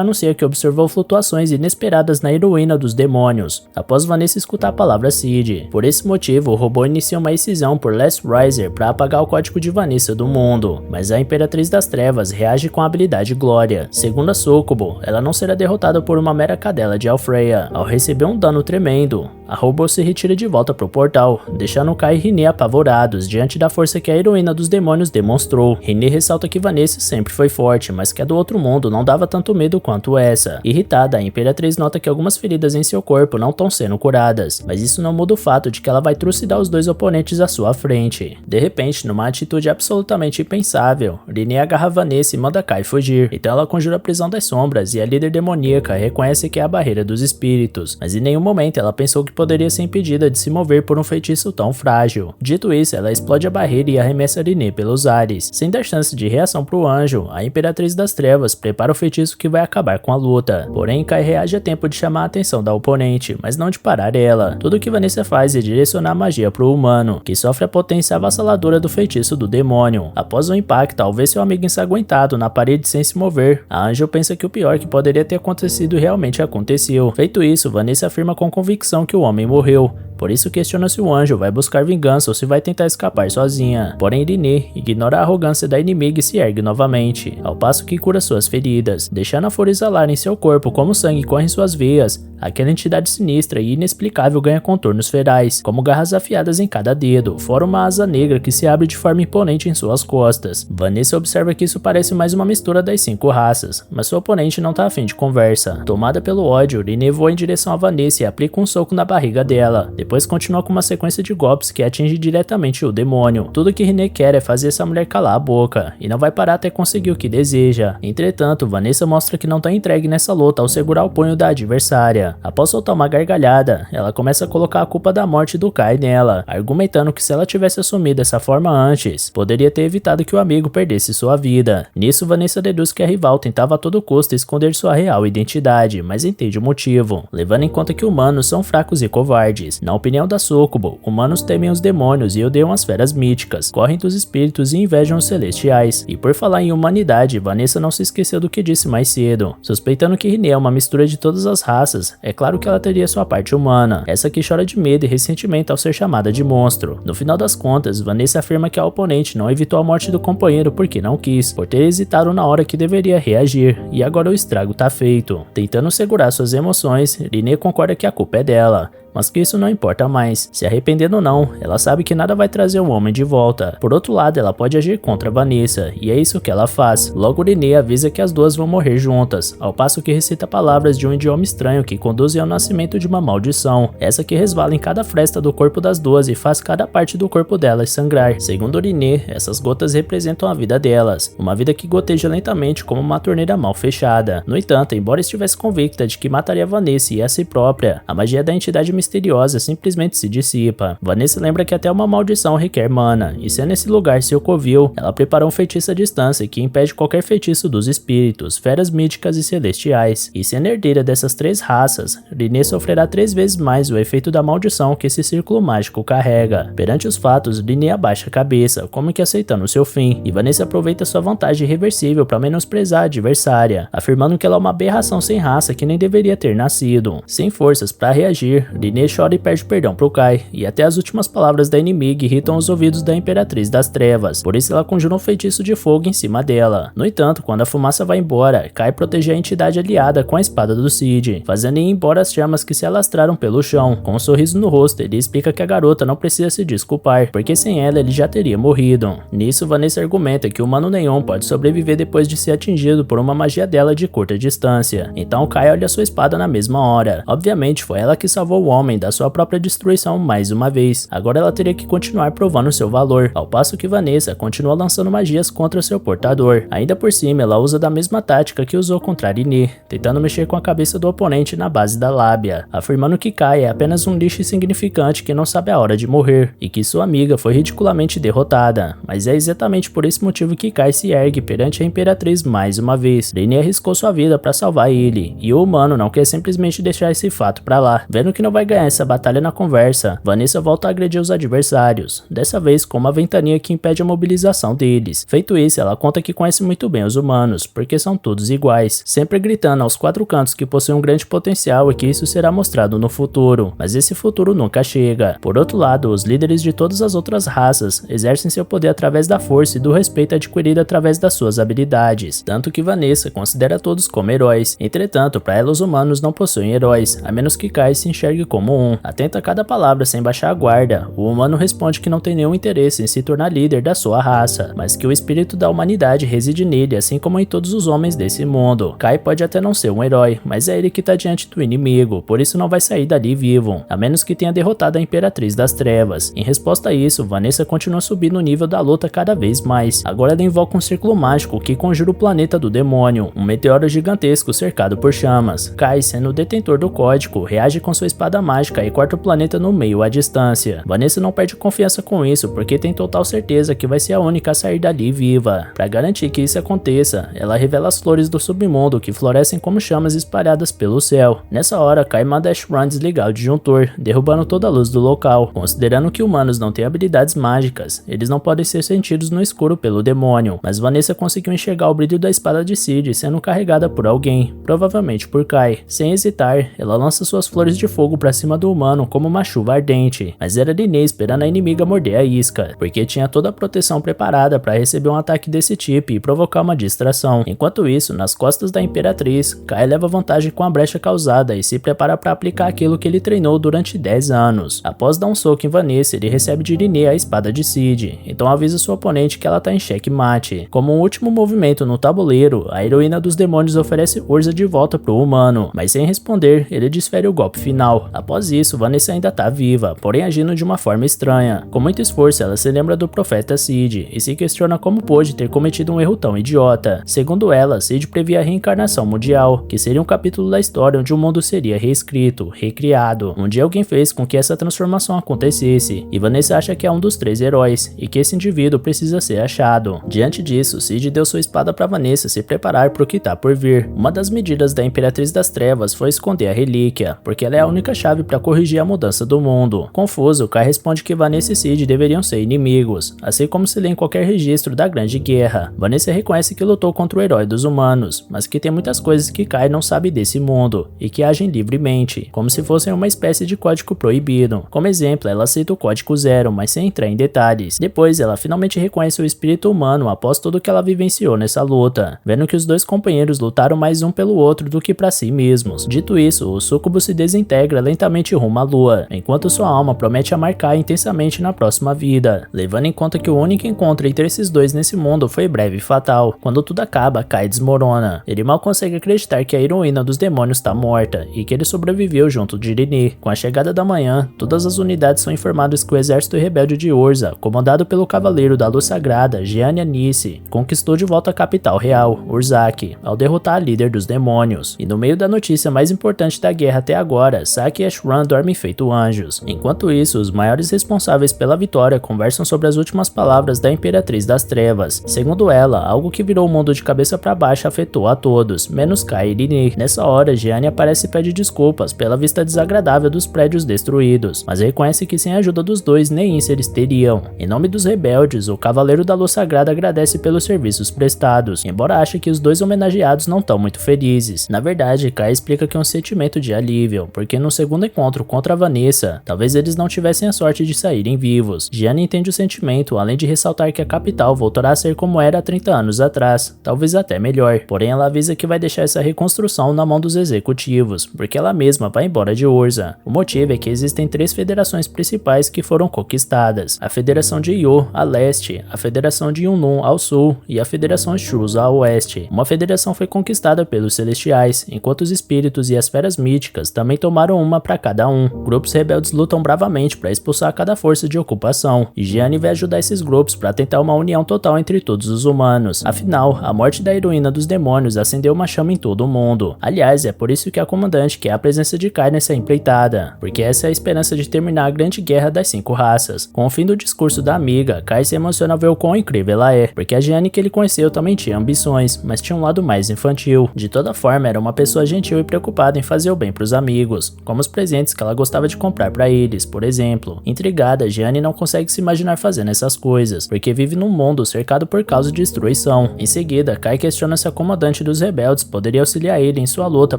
S1: anuncia que observou flutuações inesperadas na heroína dos demônios, após Vanessa escutar a palavra Cid. Por esse motivo, o robô inicia uma excisão por Last Riser para apagar o código de Vanessa do mundo, mas a Imperatriz das Trevas reage com a habilidade Glória. Segundo a Sucubo, ela não será derrotada por uma mera cadela de Alfreya. Ao receber um dano tremendo, a robô se retira de volta pro portal, deixando Kai e Rinne apavorados diante da força que a heroína dos demônios demonstrou. Rinne ressalta que Vanessa sempre foi forte, mas que a do outro mundo não dava tanto medo quanto essa. Irritada, a Imperatriz nota que algumas feridas em seu corpo não estão sendo curadas, mas isso não muda o fato de que ela vai trucidar os dois oponentes à sua frente. De repente, numa atitude absolutamente impensável, Rinne agarra Vanessa e manda Kai fugir. Então ela conjura a prisão das sombras e a líder demoníaca reconhece que é a barreira dos espíritos, mas em nenhum momento ela pensou que poderia ser impedida de se mover por um feitiço tão frágil. Dito isso, ela explode a barreira e arremessa Rinne pelos ares. Sem dar chance de reação pro anjo, a Imperatriz das Trevas prepara o feitiço que vai acabar com a luta. Porém, Kai reage a tempo de chamar a atenção da oponente, mas não de parar ela. Tudo que Vanessa faz é direcionar a magia pro humano, que sofre a potência avassaladora do feitiço do demônio. Após o impacto, ao ver seu amigo ensanguentado na parede sem se mover, a anjo pensa que o pior que poderia ter acontecido realmente aconteceu. Feito isso, Vanessa afirma com convicção que o homem morreu. Por isso questiona se o anjo vai buscar vingança ou se vai tentar escapar sozinha. Porém, Rinne ignora a arrogância da inimiga e se ergue novamente, ao passo que cura suas feridas, deixando a fúria exalar em seu corpo como o sangue corre em suas veias. Aquela entidade sinistra e inexplicável ganha contornos ferais, como garras afiadas em cada dedo, fora uma asa negra que se abre de forma imponente em suas costas. Vanessa observa que isso parece mais uma mistura das 5 raças, mas sua oponente não tá afim de conversa. Tomada pelo ódio, Rinne voa em direção a Vanessa e aplica um soco na barriga dela. Depois continua com uma sequência de golpes que atinge diretamente o demônio. Tudo que Rinne quer é fazer essa mulher calar a boca, e não vai parar até conseguir o que deseja. Entretanto, Vanessa mostra que não tá entregue nessa luta ao segurar o punho da adversária. Após soltar uma gargalhada, ela começa a colocar a culpa da morte do Kai nela, argumentando que se ela tivesse assumido essa forma antes, poderia ter evitado que o amigo perdesse sua vida. Nisso, Vanessa deduz que a rival tentava a todo custo esconder sua real identidade, mas entende o motivo, levando em conta que humanos são fracos e covardes. Na opinião da Sucubo, humanos temem os demônios e odeiam as feras míticas, correm dos espíritos e invejam os celestiais. E por falar em humanidade, Vanessa não se esqueceu do que disse mais cedo, suspeitando que Rinne é uma mistura de todas as raças. É claro que ela teria sua parte humana, essa que chora de medo e ressentimento ao ser chamada de monstro. No final das contas, Vanessa afirma que a oponente não evitou a morte do companheiro porque não quis, por ter hesitado na hora que deveria reagir, e agora o estrago tá feito. Tentando segurar suas emoções, Rinne concorda que a culpa é dela, mas que isso não importa mais. Se arrependendo ou não, ela sabe que nada vai trazer o homem de volta. Por outro lado, ela pode agir contra Vanessa, e é isso que ela faz. Logo, Rinne avisa que as duas vão morrer juntas, ao passo que recita palavras de um idioma estranho que conduzem ao nascimento de uma maldição, essa que resvala em cada fresta do corpo das duas e faz cada parte do corpo delas sangrar. Segundo Rinne, essas gotas representam a vida delas, uma vida que goteja lentamente como uma torneira mal fechada. No entanto, embora estivesse convicta de que mataria Vanessa e a si própria, a magia da entidade misteriosa simplesmente se dissipa. Vanessa lembra que até uma maldição requer mana, e se é nesse lugar Sokovil, ela preparou um feitiço à distância que impede qualquer feitiço dos espíritos, feras míticas e celestiais. E sendo herdeira dessas 3 raças, Rinne sofrerá 3 vezes mais o efeito da maldição que esse círculo mágico carrega. Perante os fatos, Rinne abaixa a cabeça, como que aceitando seu fim, e Vanessa aproveita sua vantagem irreversível para menosprezar a adversária, afirmando que ela é uma aberração sem raça que nem deveria ter nascido. Sem forças para reagir, Rinne Rinne chora e pede perdão pro Kai, e até as últimas palavras da inimiga irritam os ouvidos da Imperatriz das Trevas, por isso ela conjura um feitiço de fogo em cima dela. No entanto, quando a fumaça vai embora, Kai protege a entidade aliada com a espada do Cid, fazendo ir embora as chamas que se alastraram pelo chão. Com um sorriso no rosto, ele explica que a garota não precisa se desculpar, porque sem ela ele já teria morrido. Nisso, Vanessa argumenta que o Humano Nenhum pode sobreviver depois de ser atingido por uma magia dela de curta distância. Então Kai olha sua espada na mesma hora. Obviamente foi ela que salvou o homem da sua própria destruição mais uma vez. Agora ela teria que continuar provando seu valor, ao passo que Vanessa continua lançando magias contra seu portador. Ainda por cima, ela usa da mesma tática que usou contra Rinne, tentando mexer com a cabeça do oponente na base da lábia, afirmando que Kai é apenas um lixo insignificante que não sabe a hora de morrer, e que sua amiga foi ridiculamente derrotada. Mas é exatamente por esse motivo que Kai se ergue perante a Imperatriz mais uma vez. Rinne arriscou sua vida para salvar ele, e o humano não quer simplesmente deixar esse fato pra lá. Vendo que não vai ganhar essa batalha na conversa, Vanessa volta a agredir os adversários, dessa vez com uma ventania que impede a mobilização deles. Feito isso, ela conta que conhece muito bem os humanos, porque são todos iguais, sempre gritando aos quatro cantos que possuem um grande potencial e que isso será mostrado no futuro, mas esse futuro nunca chega. Por outro lado, os líderes de todas as outras raças exercem seu poder através da força e do respeito adquirido através das suas habilidades, tanto que Vanessa considera todos como heróis. Entretanto, para ela os humanos não possuem heróis, a menos que Kai se enxergue como um. Atento a cada palavra sem baixar a guarda, o humano responde que não tem nenhum interesse em se tornar líder da sua raça, mas que o espírito da humanidade reside nele, assim como em todos os homens desse mundo. Kai pode até não ser um herói, mas é ele que tá diante do inimigo, por isso não vai sair dali vivo, a menos que tenha derrotado a Imperatriz das Trevas. Em resposta a isso, Vanessa continua subindo o nível da luta cada vez mais. Agora ela invoca um círculo mágico que conjura o planeta do demônio, um meteoro gigantesco cercado por chamas. Kai, sendo o detentor do código, reage com sua espada mágica e corta o planeta no meio à distância. Vanessa não perde confiança com isso, porque tem total certeza que vai ser a única a sair dali viva. Para garantir que isso aconteça, ela revela as flores do submundo que florescem como chamas espalhadas pelo céu. Nessa hora, Kai manda Ash Run desligar o disjuntor, derrubando toda a luz do local. Considerando que humanos não têm habilidades mágicas, eles não podem ser sentidos no escuro pelo demônio, mas Vanessa conseguiu enxergar o brilho da espada de Cid sendo carregada por alguém, provavelmente por Kai. Sem hesitar, ela lança suas flores de fogo para cima do humano como uma chuva ardente, mas era Rinne esperando a inimiga morder a isca, porque tinha toda a proteção preparada para receber um ataque desse tipo e provocar uma distração. Enquanto isso, nas costas da Imperatriz, Kai leva vantagem com a brecha causada e se prepara para aplicar aquilo que ele treinou durante 10 anos. Após dar um soco em Vanessa, ele recebe de Rinne a espada de Cid, então avisa sua oponente que ela tá em xeque-mate. Como um último movimento no tabuleiro, a heroína dos demônios oferece Urza de volta pro humano, mas sem responder, ele desfere o golpe final. Após isso, Vanessa ainda tá viva, porém agindo de uma forma estranha. Com muito esforço, ela se lembra do profeta Cid e se questiona como pôde ter cometido um erro tão idiota. Segundo ela, Cid previa a reencarnação mundial, que seria um capítulo da história onde o mundo seria reescrito, recriado. Um dia alguém fez com que essa transformação acontecesse, e Vanessa acha que é um dos 3 heróis, e que esse indivíduo precisa ser achado. Diante disso, Cid deu sua espada para Vanessa se preparar pro que tá por vir. Uma das medidas da Imperatriz das Trevas foi esconder a relíquia, porque ela é a única chave para corrigir a mudança do mundo. Confuso, Kai responde que Vanessa e Cid deveriam ser inimigos, assim como se lê em qualquer registro da Grande Guerra. Vanessa reconhece que lutou contra o herói dos humanos, mas que tem muitas coisas que Kai não sabe desse mundo, e que agem livremente, como se fossem uma espécie de código proibido. Como exemplo, ela aceita o código 0, mas sem entrar em detalhes. Depois, ela finalmente reconhece o espírito humano após tudo que ela vivenciou nessa luta, vendo que os dois companheiros lutaram mais um pelo outro do que para si mesmos. Dito isso, o súcubo se desintegra lentamente rumo à lua, enquanto sua alma promete a marcar intensamente na próxima vida, levando em conta que o único encontro entre esses dois nesse mundo foi breve e fatal. Quando tudo acaba, Kai desmorona. Ele mal consegue acreditar que a heroína dos demônios está morta e que ele sobreviveu junto de Rinne. Com a chegada da manhã, todas as unidades são informadas que o exército rebelde de Urza, comandado pelo Cavaleiro da Luz Sagrada, Jeanne Anice, conquistou de volta a capital real, Urzak, ao derrotar a líder dos demônios. E no meio da notícia mais importante da guerra até agora, Saki e Ash Run dormem feito anjos. Enquanto isso, os maiores responsáveis pela vitória conversam sobre as últimas palavras da Imperatriz das Trevas. Segundo ela, algo que virou o mundo de cabeça para baixo afetou a todos, menos Kai e Rinne. Nessa hora, Jeanne aparece e pede desculpas pela vista desagradável dos prédios destruídos, mas reconhece que sem a ajuda dos dois nem isso eles teriam. Em nome dos rebeldes, o Cavaleiro da Luz Sagrada agradece pelos serviços prestados, embora ache que os dois homenageados não estão muito felizes. Na verdade, Kai explica que é um sentimento de alívio, porque no segundo segundo encontro contra a Vanessa, talvez eles não tivessem a sorte de saírem vivos. Gianni entende o sentimento, além de ressaltar que a capital voltará a ser como era há 30 anos atrás, talvez até melhor. Porém, ela avisa que vai deixar essa reconstrução na mão dos executivos, porque ela mesma vai embora de Urza. O motivo é que existem 3 federações principais que foram conquistadas: a Federação de Io, a leste, a Federação de Yunlun, ao sul, e a Federação Shuz, a oeste. Uma federação foi conquistada pelos Celestiais, enquanto os espíritos e as feras míticas também tomaram uma para cada um. Grupos rebeldes lutam bravamente para expulsar cada força de ocupação, e Gianni vai ajudar esses grupos para tentar uma união total entre todos os humanos. Afinal, a morte da heroína dos demônios acendeu uma chama em todo o mundo. Aliás, é por isso que a comandante quer a presença de Kai nessa empreitada, porque essa é a esperança de terminar a grande guerra das 5 raças. Com o fim do discurso da amiga, Kai se emociona ao ver o quão incrível ela é, porque a Gianni que ele conheceu também tinha ambições, mas tinha um lado mais infantil. De toda forma, era uma pessoa gentil e preocupada em fazer o bem para os amigos, como os presentes que ela gostava de comprar para eles, por exemplo. Intrigada, Gianni não consegue se imaginar fazendo essas coisas, porque vive num mundo cercado por caos e destruição. Em seguida, Kai questiona se a comandante dos rebeldes poderia auxiliar ele em sua luta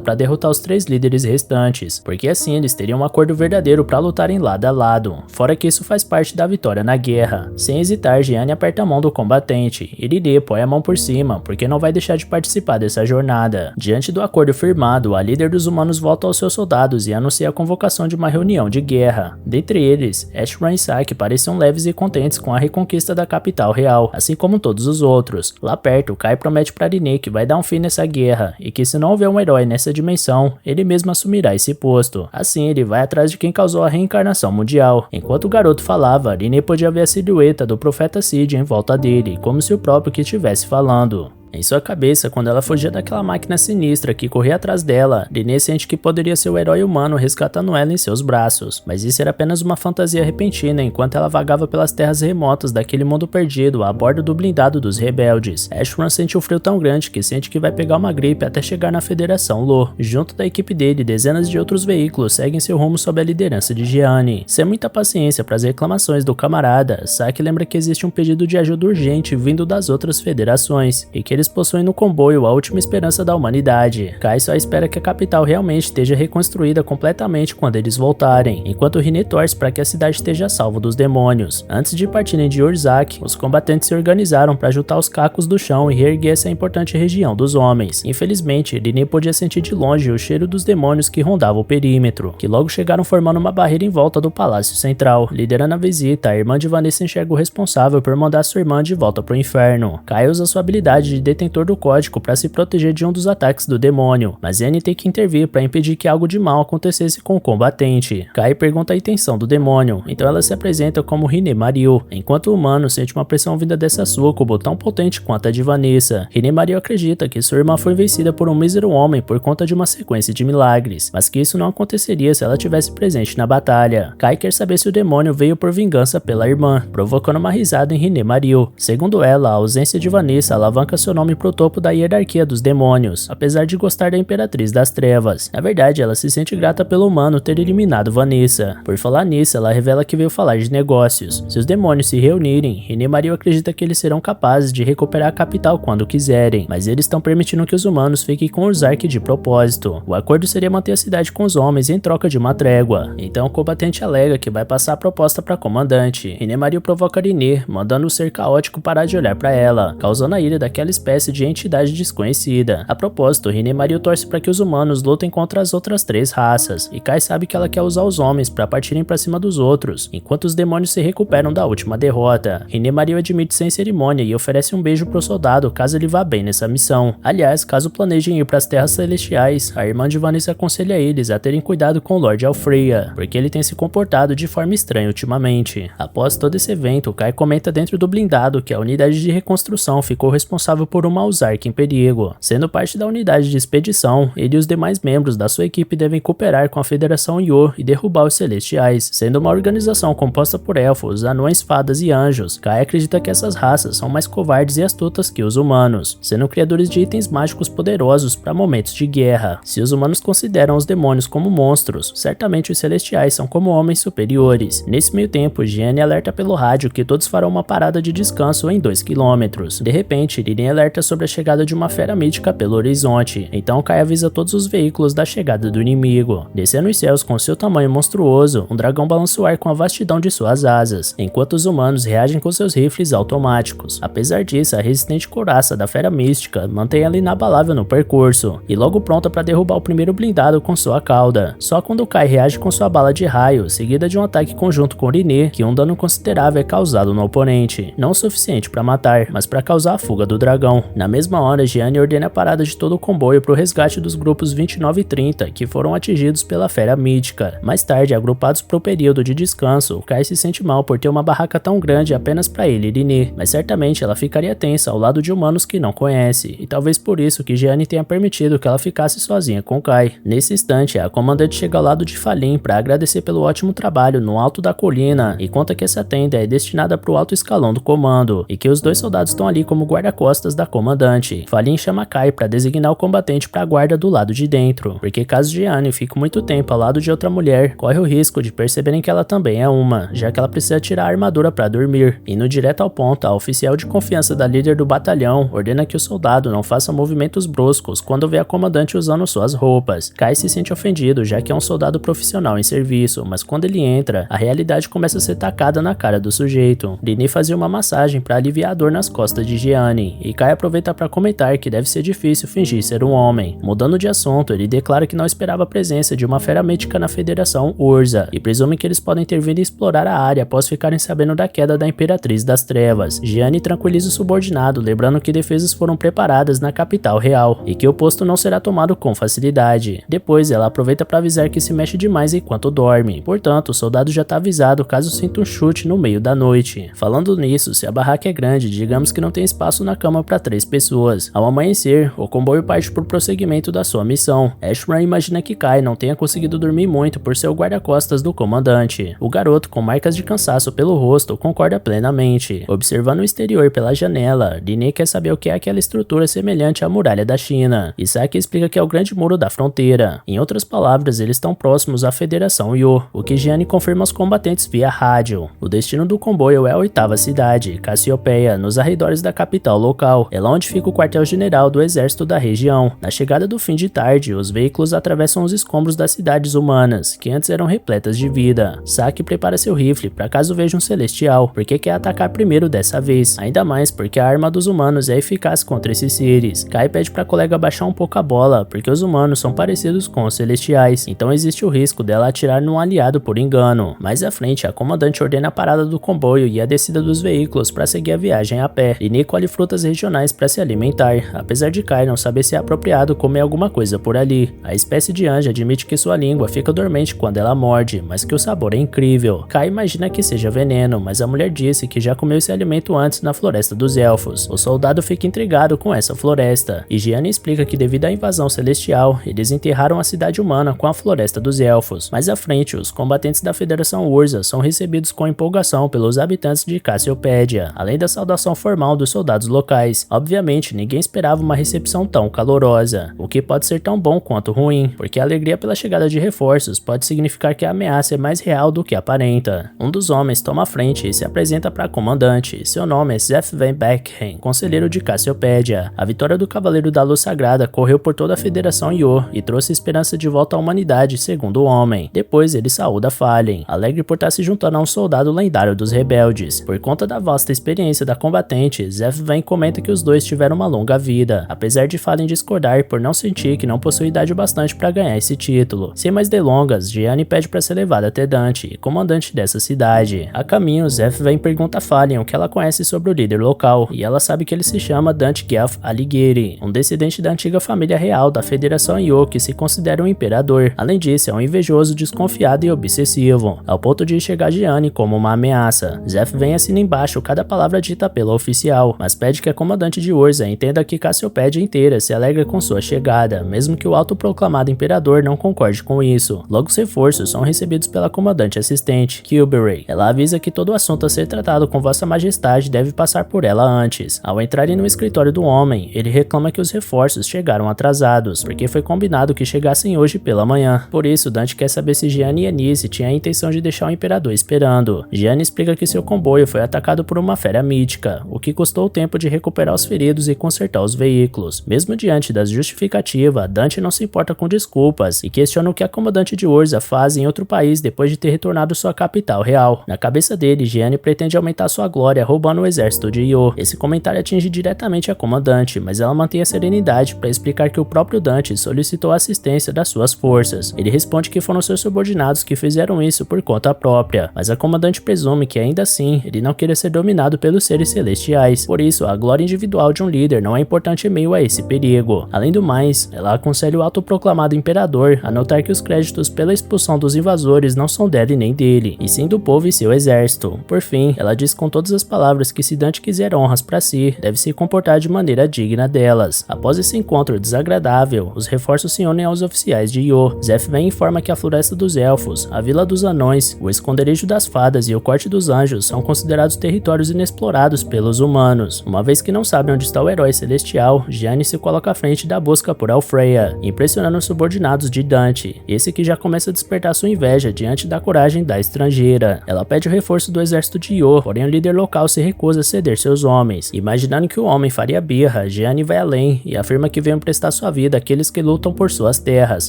S1: para derrotar os 3 líderes restantes, porque assim eles teriam um acordo verdadeiro para lutarem lado a lado, fora que isso faz parte da vitória na guerra. Sem hesitar, Gianni aperta a mão do combatente, e Lily põe a mão por cima, porque não vai deixar de participar dessa jornada. Diante do acordo firmado, a líder dos humanos volta aos seus soldados e anuncia a convocação de uma reunião de guerra. Dentre eles, Ashran e Saki pareciam leves e contentes com a reconquista da capital real, assim como todos os outros. Lá perto, Kai promete para Rinne que vai dar um fim nessa guerra, e que se não houver um herói nessa dimensão, ele mesmo assumirá esse posto. Assim, ele vai atrás de quem causou a reencarnação mundial. Enquanto o garoto falava, Rinne podia ver a silhueta do profeta Cid em volta dele, como se o próprio que estivesse falando. Em sua cabeça, quando ela fugia daquela máquina sinistra que corria atrás dela, Rinne sente que poderia ser o herói humano resgatando ela em seus braços, mas isso era apenas uma fantasia repentina enquanto ela vagava pelas terras remotas daquele mundo perdido a bordo do blindado dos rebeldes. Ashran sente um frio tão grande que sente que vai pegar uma gripe até chegar na Federação Lo. Junto da equipe dele, dezenas de outros veículos seguem seu rumo sob a liderança de Gianni. Sem muita paciência para as reclamações do camarada, Saki lembra que existe um pedido de ajuda urgente vindo das outras federações, e que eles possuem no comboio a última esperança da humanidade. Kai só espera que a capital realmente esteja reconstruída completamente quando eles voltarem, enquanto Rinne torce para que a cidade esteja salva dos demônios. Antes de partirem de Urzak, os combatentes se organizaram para juntar os cacos do chão e reerguer essa importante região dos homens. Infelizmente, Rinne podia sentir de longe o cheiro dos demônios que rondavam o perímetro, que logo chegaram formando uma barreira em volta do palácio central. Liderando a visita, a irmã de Vanessa enxerga o responsável por mandar sua irmã de volta para o inferno. Kai usa sua habilidade de detentor do código para se proteger de um dos ataques do demônio, mas Annie tem que intervir para impedir que algo de mal acontecesse com o combatente. Kai pergunta a intenção do demônio, então ela se apresenta como Rinne Mariu, enquanto o humano sente uma pressão vinda dessa súcubo tão potente quanto a de Vanessa. Rinne Mariu acredita que sua irmã foi vencida por um mísero homem por conta de uma sequência de milagres, mas que isso não aconteceria se ela tivesse presente na batalha. Kai quer saber se o demônio veio por vingança pela irmã, provocando uma risada em Rinne Mariu. Segundo ela, a ausência de Vanessa alavanca seu nome pro topo da hierarquia dos demônios, apesar de gostar da Imperatriz das Trevas. Na verdade, ela se sente grata pelo humano ter eliminado Vanessa. Por falar nisso, ela revela que veio falar de negócios. Se os demônios se reunirem, Rinne Mariu acredita que eles serão capazes de recuperar a capital quando quiserem, mas eles estão permitindo que os humanos fiquem com Urzak de propósito. O acordo seria manter a cidade com os homens em troca de uma trégua. Então o combatente alega que vai passar a proposta para comandante. Rinne Mariu provoca Rinne, mandando o ser caótico parar de olhar para ela, causando a ira daquela espécie de entidade desconhecida. A propósito, Rinne Mariu torce para que os humanos lutem contra as outras 3 raças, e Kai sabe que ela quer usar os homens para partirem para cima dos outros, enquanto os demônios se recuperam da última derrota. Rinne Mariu admite sem cerimônia e oferece um beijo pro soldado caso ele vá bem nessa missão. Aliás, caso planejem ir para as Terras Celestiais, a irmã de Vanessa aconselha eles a terem cuidado com o Lord Alfreya, porque ele tem se comportado de forma estranha ultimamente. Após todo esse evento, Kai comenta dentro do blindado que a unidade de reconstrução ficou responsável por uma Ozark em perigo. Sendo parte da unidade de expedição, ele e os demais membros da sua equipe devem cooperar com a Federação Io e derrubar os Celestiais. Sendo uma organização composta por elfos, anões, fadas e anjos, Kai acredita que essas raças são mais covardes e astutas que os humanos, sendo criadores de itens mágicos poderosos para momentos de guerra. Se os humanos consideram os demônios como monstros, certamente os Celestiais são como homens superiores. Nesse meio tempo, Gianni alerta pelo rádio que todos farão uma parada de descanso em 2 km. De repente, Rinne alerta alerta sobre a chegada de uma fera mítica pelo horizonte, então Kai avisa todos os veículos da chegada do inimigo. Descendo os céus com seu tamanho monstruoso, um dragão balança o ar com a vastidão de suas asas, enquanto os humanos reagem com seus rifles automáticos. Apesar disso, a resistente couraça da fera mística mantém ela inabalável no percurso, e logo pronta para derrubar o primeiro blindado com sua cauda. Só quando Kai reage com sua bala de raio, seguida de um ataque conjunto com Rinne, que um dano considerável é causado no oponente, não o suficiente para matar, mas para causar a fuga do dragão. Na mesma hora, Gianni ordena a parada de todo o comboio para o resgate dos grupos 29 e 30, que foram atingidos pela fera mítica. Mais tarde, agrupados para o período de descanso, Kai se sente mal por ter uma barraca tão grande apenas para ele e Rinne, mas certamente ela ficaria tensa ao lado de humanos que não conhece, e talvez por isso que Gianni tenha permitido que ela ficasse sozinha com Kai. Nesse instante, a comandante chega ao lado de Falin para agradecer pelo ótimo trabalho no alto da colina e conta que essa tenda é destinada para o alto escalão do comando e que os dois soldados estão ali como guarda-costas da comandante. Falin chama Kai para designar o combatente para a guarda do lado de dentro, porque caso Gianni fique muito tempo ao lado de outra mulher, corre o risco de perceberem que ela também é uma, já que ela precisa tirar a armadura para dormir. Indo direto ao ponto, a oficial de confiança da líder do batalhão ordena que o soldado não faça movimentos bruscos quando vê a comandante usando suas roupas. Kai se sente ofendido, já que é um soldado profissional em serviço, mas quando ele entra, a realidade começa a ser tacada na cara do sujeito. Rinne fazia uma massagem para aliviar a dor nas costas de Gianni, e Kai aproveita para comentar que deve ser difícil fingir ser um homem. Mudando de assunto, ele declara que não esperava a presença de uma fera mítica na Federação Urza, e presume que eles podem ter vindo explorar a área após ficarem sabendo da queda da Imperatriz das Trevas. Gianni tranquiliza o subordinado, lembrando que defesas foram preparadas na capital real, e que o posto não será tomado com facilidade. Depois, ela aproveita para avisar que se mexe demais enquanto dorme, portanto, o soldado já está avisado caso sinta um chute no meio da noite. Falando nisso, se a barraca é grande, digamos que não tem espaço na cama para 3 pessoas. Ao amanhecer, o comboio parte para o prosseguimento da sua missão. Ashram imagina que Kai não tenha conseguido dormir muito por ser o guarda-costas do comandante. O garoto, com marcas de cansaço pelo rosto, concorda plenamente. Observando o exterior pela janela, Rinne quer saber o que é aquela estrutura semelhante à muralha da China. Isaac explica que é o grande muro da fronteira. Em outras palavras, eles estão próximos à Federação Yo, o que Gianni confirma aos combatentes via rádio. O destino do comboio é a 8ª cidade, Cassiopeia, nos arredores da capital local. É lá onde fica o quartel-general do exército da região. Na chegada do fim de tarde, os veículos atravessam os escombros das cidades humanas, que antes eram repletas de vida. Saki prepara seu rifle para caso veja um celestial, porque quer atacar primeiro dessa vez, ainda mais porque a arma dos humanos é eficaz contra esses seres. Kai pede para a colega baixar um pouco a bola, porque os humanos são parecidos com os celestiais, então existe o risco dela atirar num aliado por engano. Mais à frente, a comandante ordena a parada do comboio e a descida dos veículos para seguir a viagem a pé. Rinne colhe frutas regionais para se alimentar, apesar de Kai não saber se é apropriado comer alguma coisa por ali. A espécie de anja admite que sua língua fica dormente quando ela morde, mas que o sabor é incrível. Kai imagina que seja veneno, mas a mulher disse que já comeu esse alimento antes na Floresta dos Elfos. O soldado fica intrigado com essa floresta, e Gianni explica que devido à invasão celestial, eles enterraram a cidade humana com a Floresta dos Elfos. Mais à frente, os combatentes da Federação Urza são recebidos com empolgação pelos habitantes de Cassiopeia, além da saudação formal dos soldados locais. Obviamente, ninguém esperava uma recepção tão calorosa, o que pode ser tão bom quanto ruim, porque a alegria pela chegada de reforços pode significar que a ameaça é mais real do que aparenta. Um dos homens toma a frente e se apresenta para a comandante. Seu nome é Zeph Van Beckhen, conselheiro de Cassiopeia. A vitória do Cavaleiro da Luz Sagrada correu por toda a Federação Yo e trouxe esperança de volta à humanidade, segundo o homem. Depois ele saúda Fallen, alegre por estar se juntando a um soldado lendário dos rebeldes. Por conta da vasta experiência da combatente, Zeph Van comenta que os dois tiveram uma longa vida, apesar de Fallen discordar por não sentir que não possui idade bastante para ganhar esse título. Sem mais delongas, Gianni pede para ser levado até Dante, comandante dessa cidade. A caminho, Zeph Van pergunta a Fallen o que ela conhece sobre o líder local, e ela sabe que ele se chama Dante Guelph Alighieri, um descendente da antiga família real da Federação Yo que se considera um imperador. Além disso, é um invejoso, desconfiado e obsessivo, ao ponto de enxergar Gianni como uma ameaça. Zeph Van assina embaixo cada palavra dita pela oficial, mas pede que a comandante de Urza entenda que Cassiopeia inteira se alegra com sua chegada, mesmo que o autoproclamado imperador não concorde com isso. Logo, os reforços são recebidos pela comandante assistente, Kilberry. Ela avisa que todo o assunto a ser tratado com Vossa Majestade deve passar por ela antes. Ao entrarem no escritório do homem, ele reclama que os reforços chegaram atrasados, porque foi combinado que chegassem hoje pela manhã. Por isso, Dante quer saber se Gianni e Anice tinham a intenção de deixar o imperador esperando. Gianni explica que seu comboio foi atacado por uma fera mítica, o que custou o tempo de recuperar os feridos e consertar os veículos. Mesmo diante das justificativas, Dante não se importa com desculpas e questiona o que a comandante de Urza faz em outro país depois de ter retornado sua capital real. Na cabeça dele, Gianni pretende aumentar sua glória roubando o exército de Io. Esse comentário atinge diretamente a comandante, mas ela mantém a serenidade para explicar que o próprio Dante solicitou a assistência das suas forças. Ele responde que foram seus subordinados que fizeram isso por conta própria, mas a comandante presume que ainda assim ele não queira ser dominado pelos seres celestiais. Por isso, a glória individual de um líder não é importante em meio a esse perigo. Além do mais, ela aconselha o autoproclamado imperador a notar que os créditos pela expulsão dos invasores não são dele nem dele, e sim do povo e seu exército. Por fim, ela diz com todas as palavras que se Dante quiser honras para si, deve se comportar de maneira digna delas. Após esse encontro desagradável, os reforços se unem aos oficiais de Io. Zeph vem e informa que a Floresta dos Elfos, a Vila dos Anões, o Esconderijo das Fadas e o Corte dos Anjos são considerados territórios inexplorados pelos humanos. Uma vez que não sabem onde está o herói celestial, Gianni se coloca à frente da busca por Alfreya, impressionando os subordinados de Dante, esse que já começa a despertar sua inveja diante da coragem da estrangeira. Ela pede o reforço do exército de Io, porém o líder local se recusa a ceder seus homens. Imaginando que o homem faria birra, Gianni vai além e afirma que veio prestar sua vida àqueles que lutam por suas terras,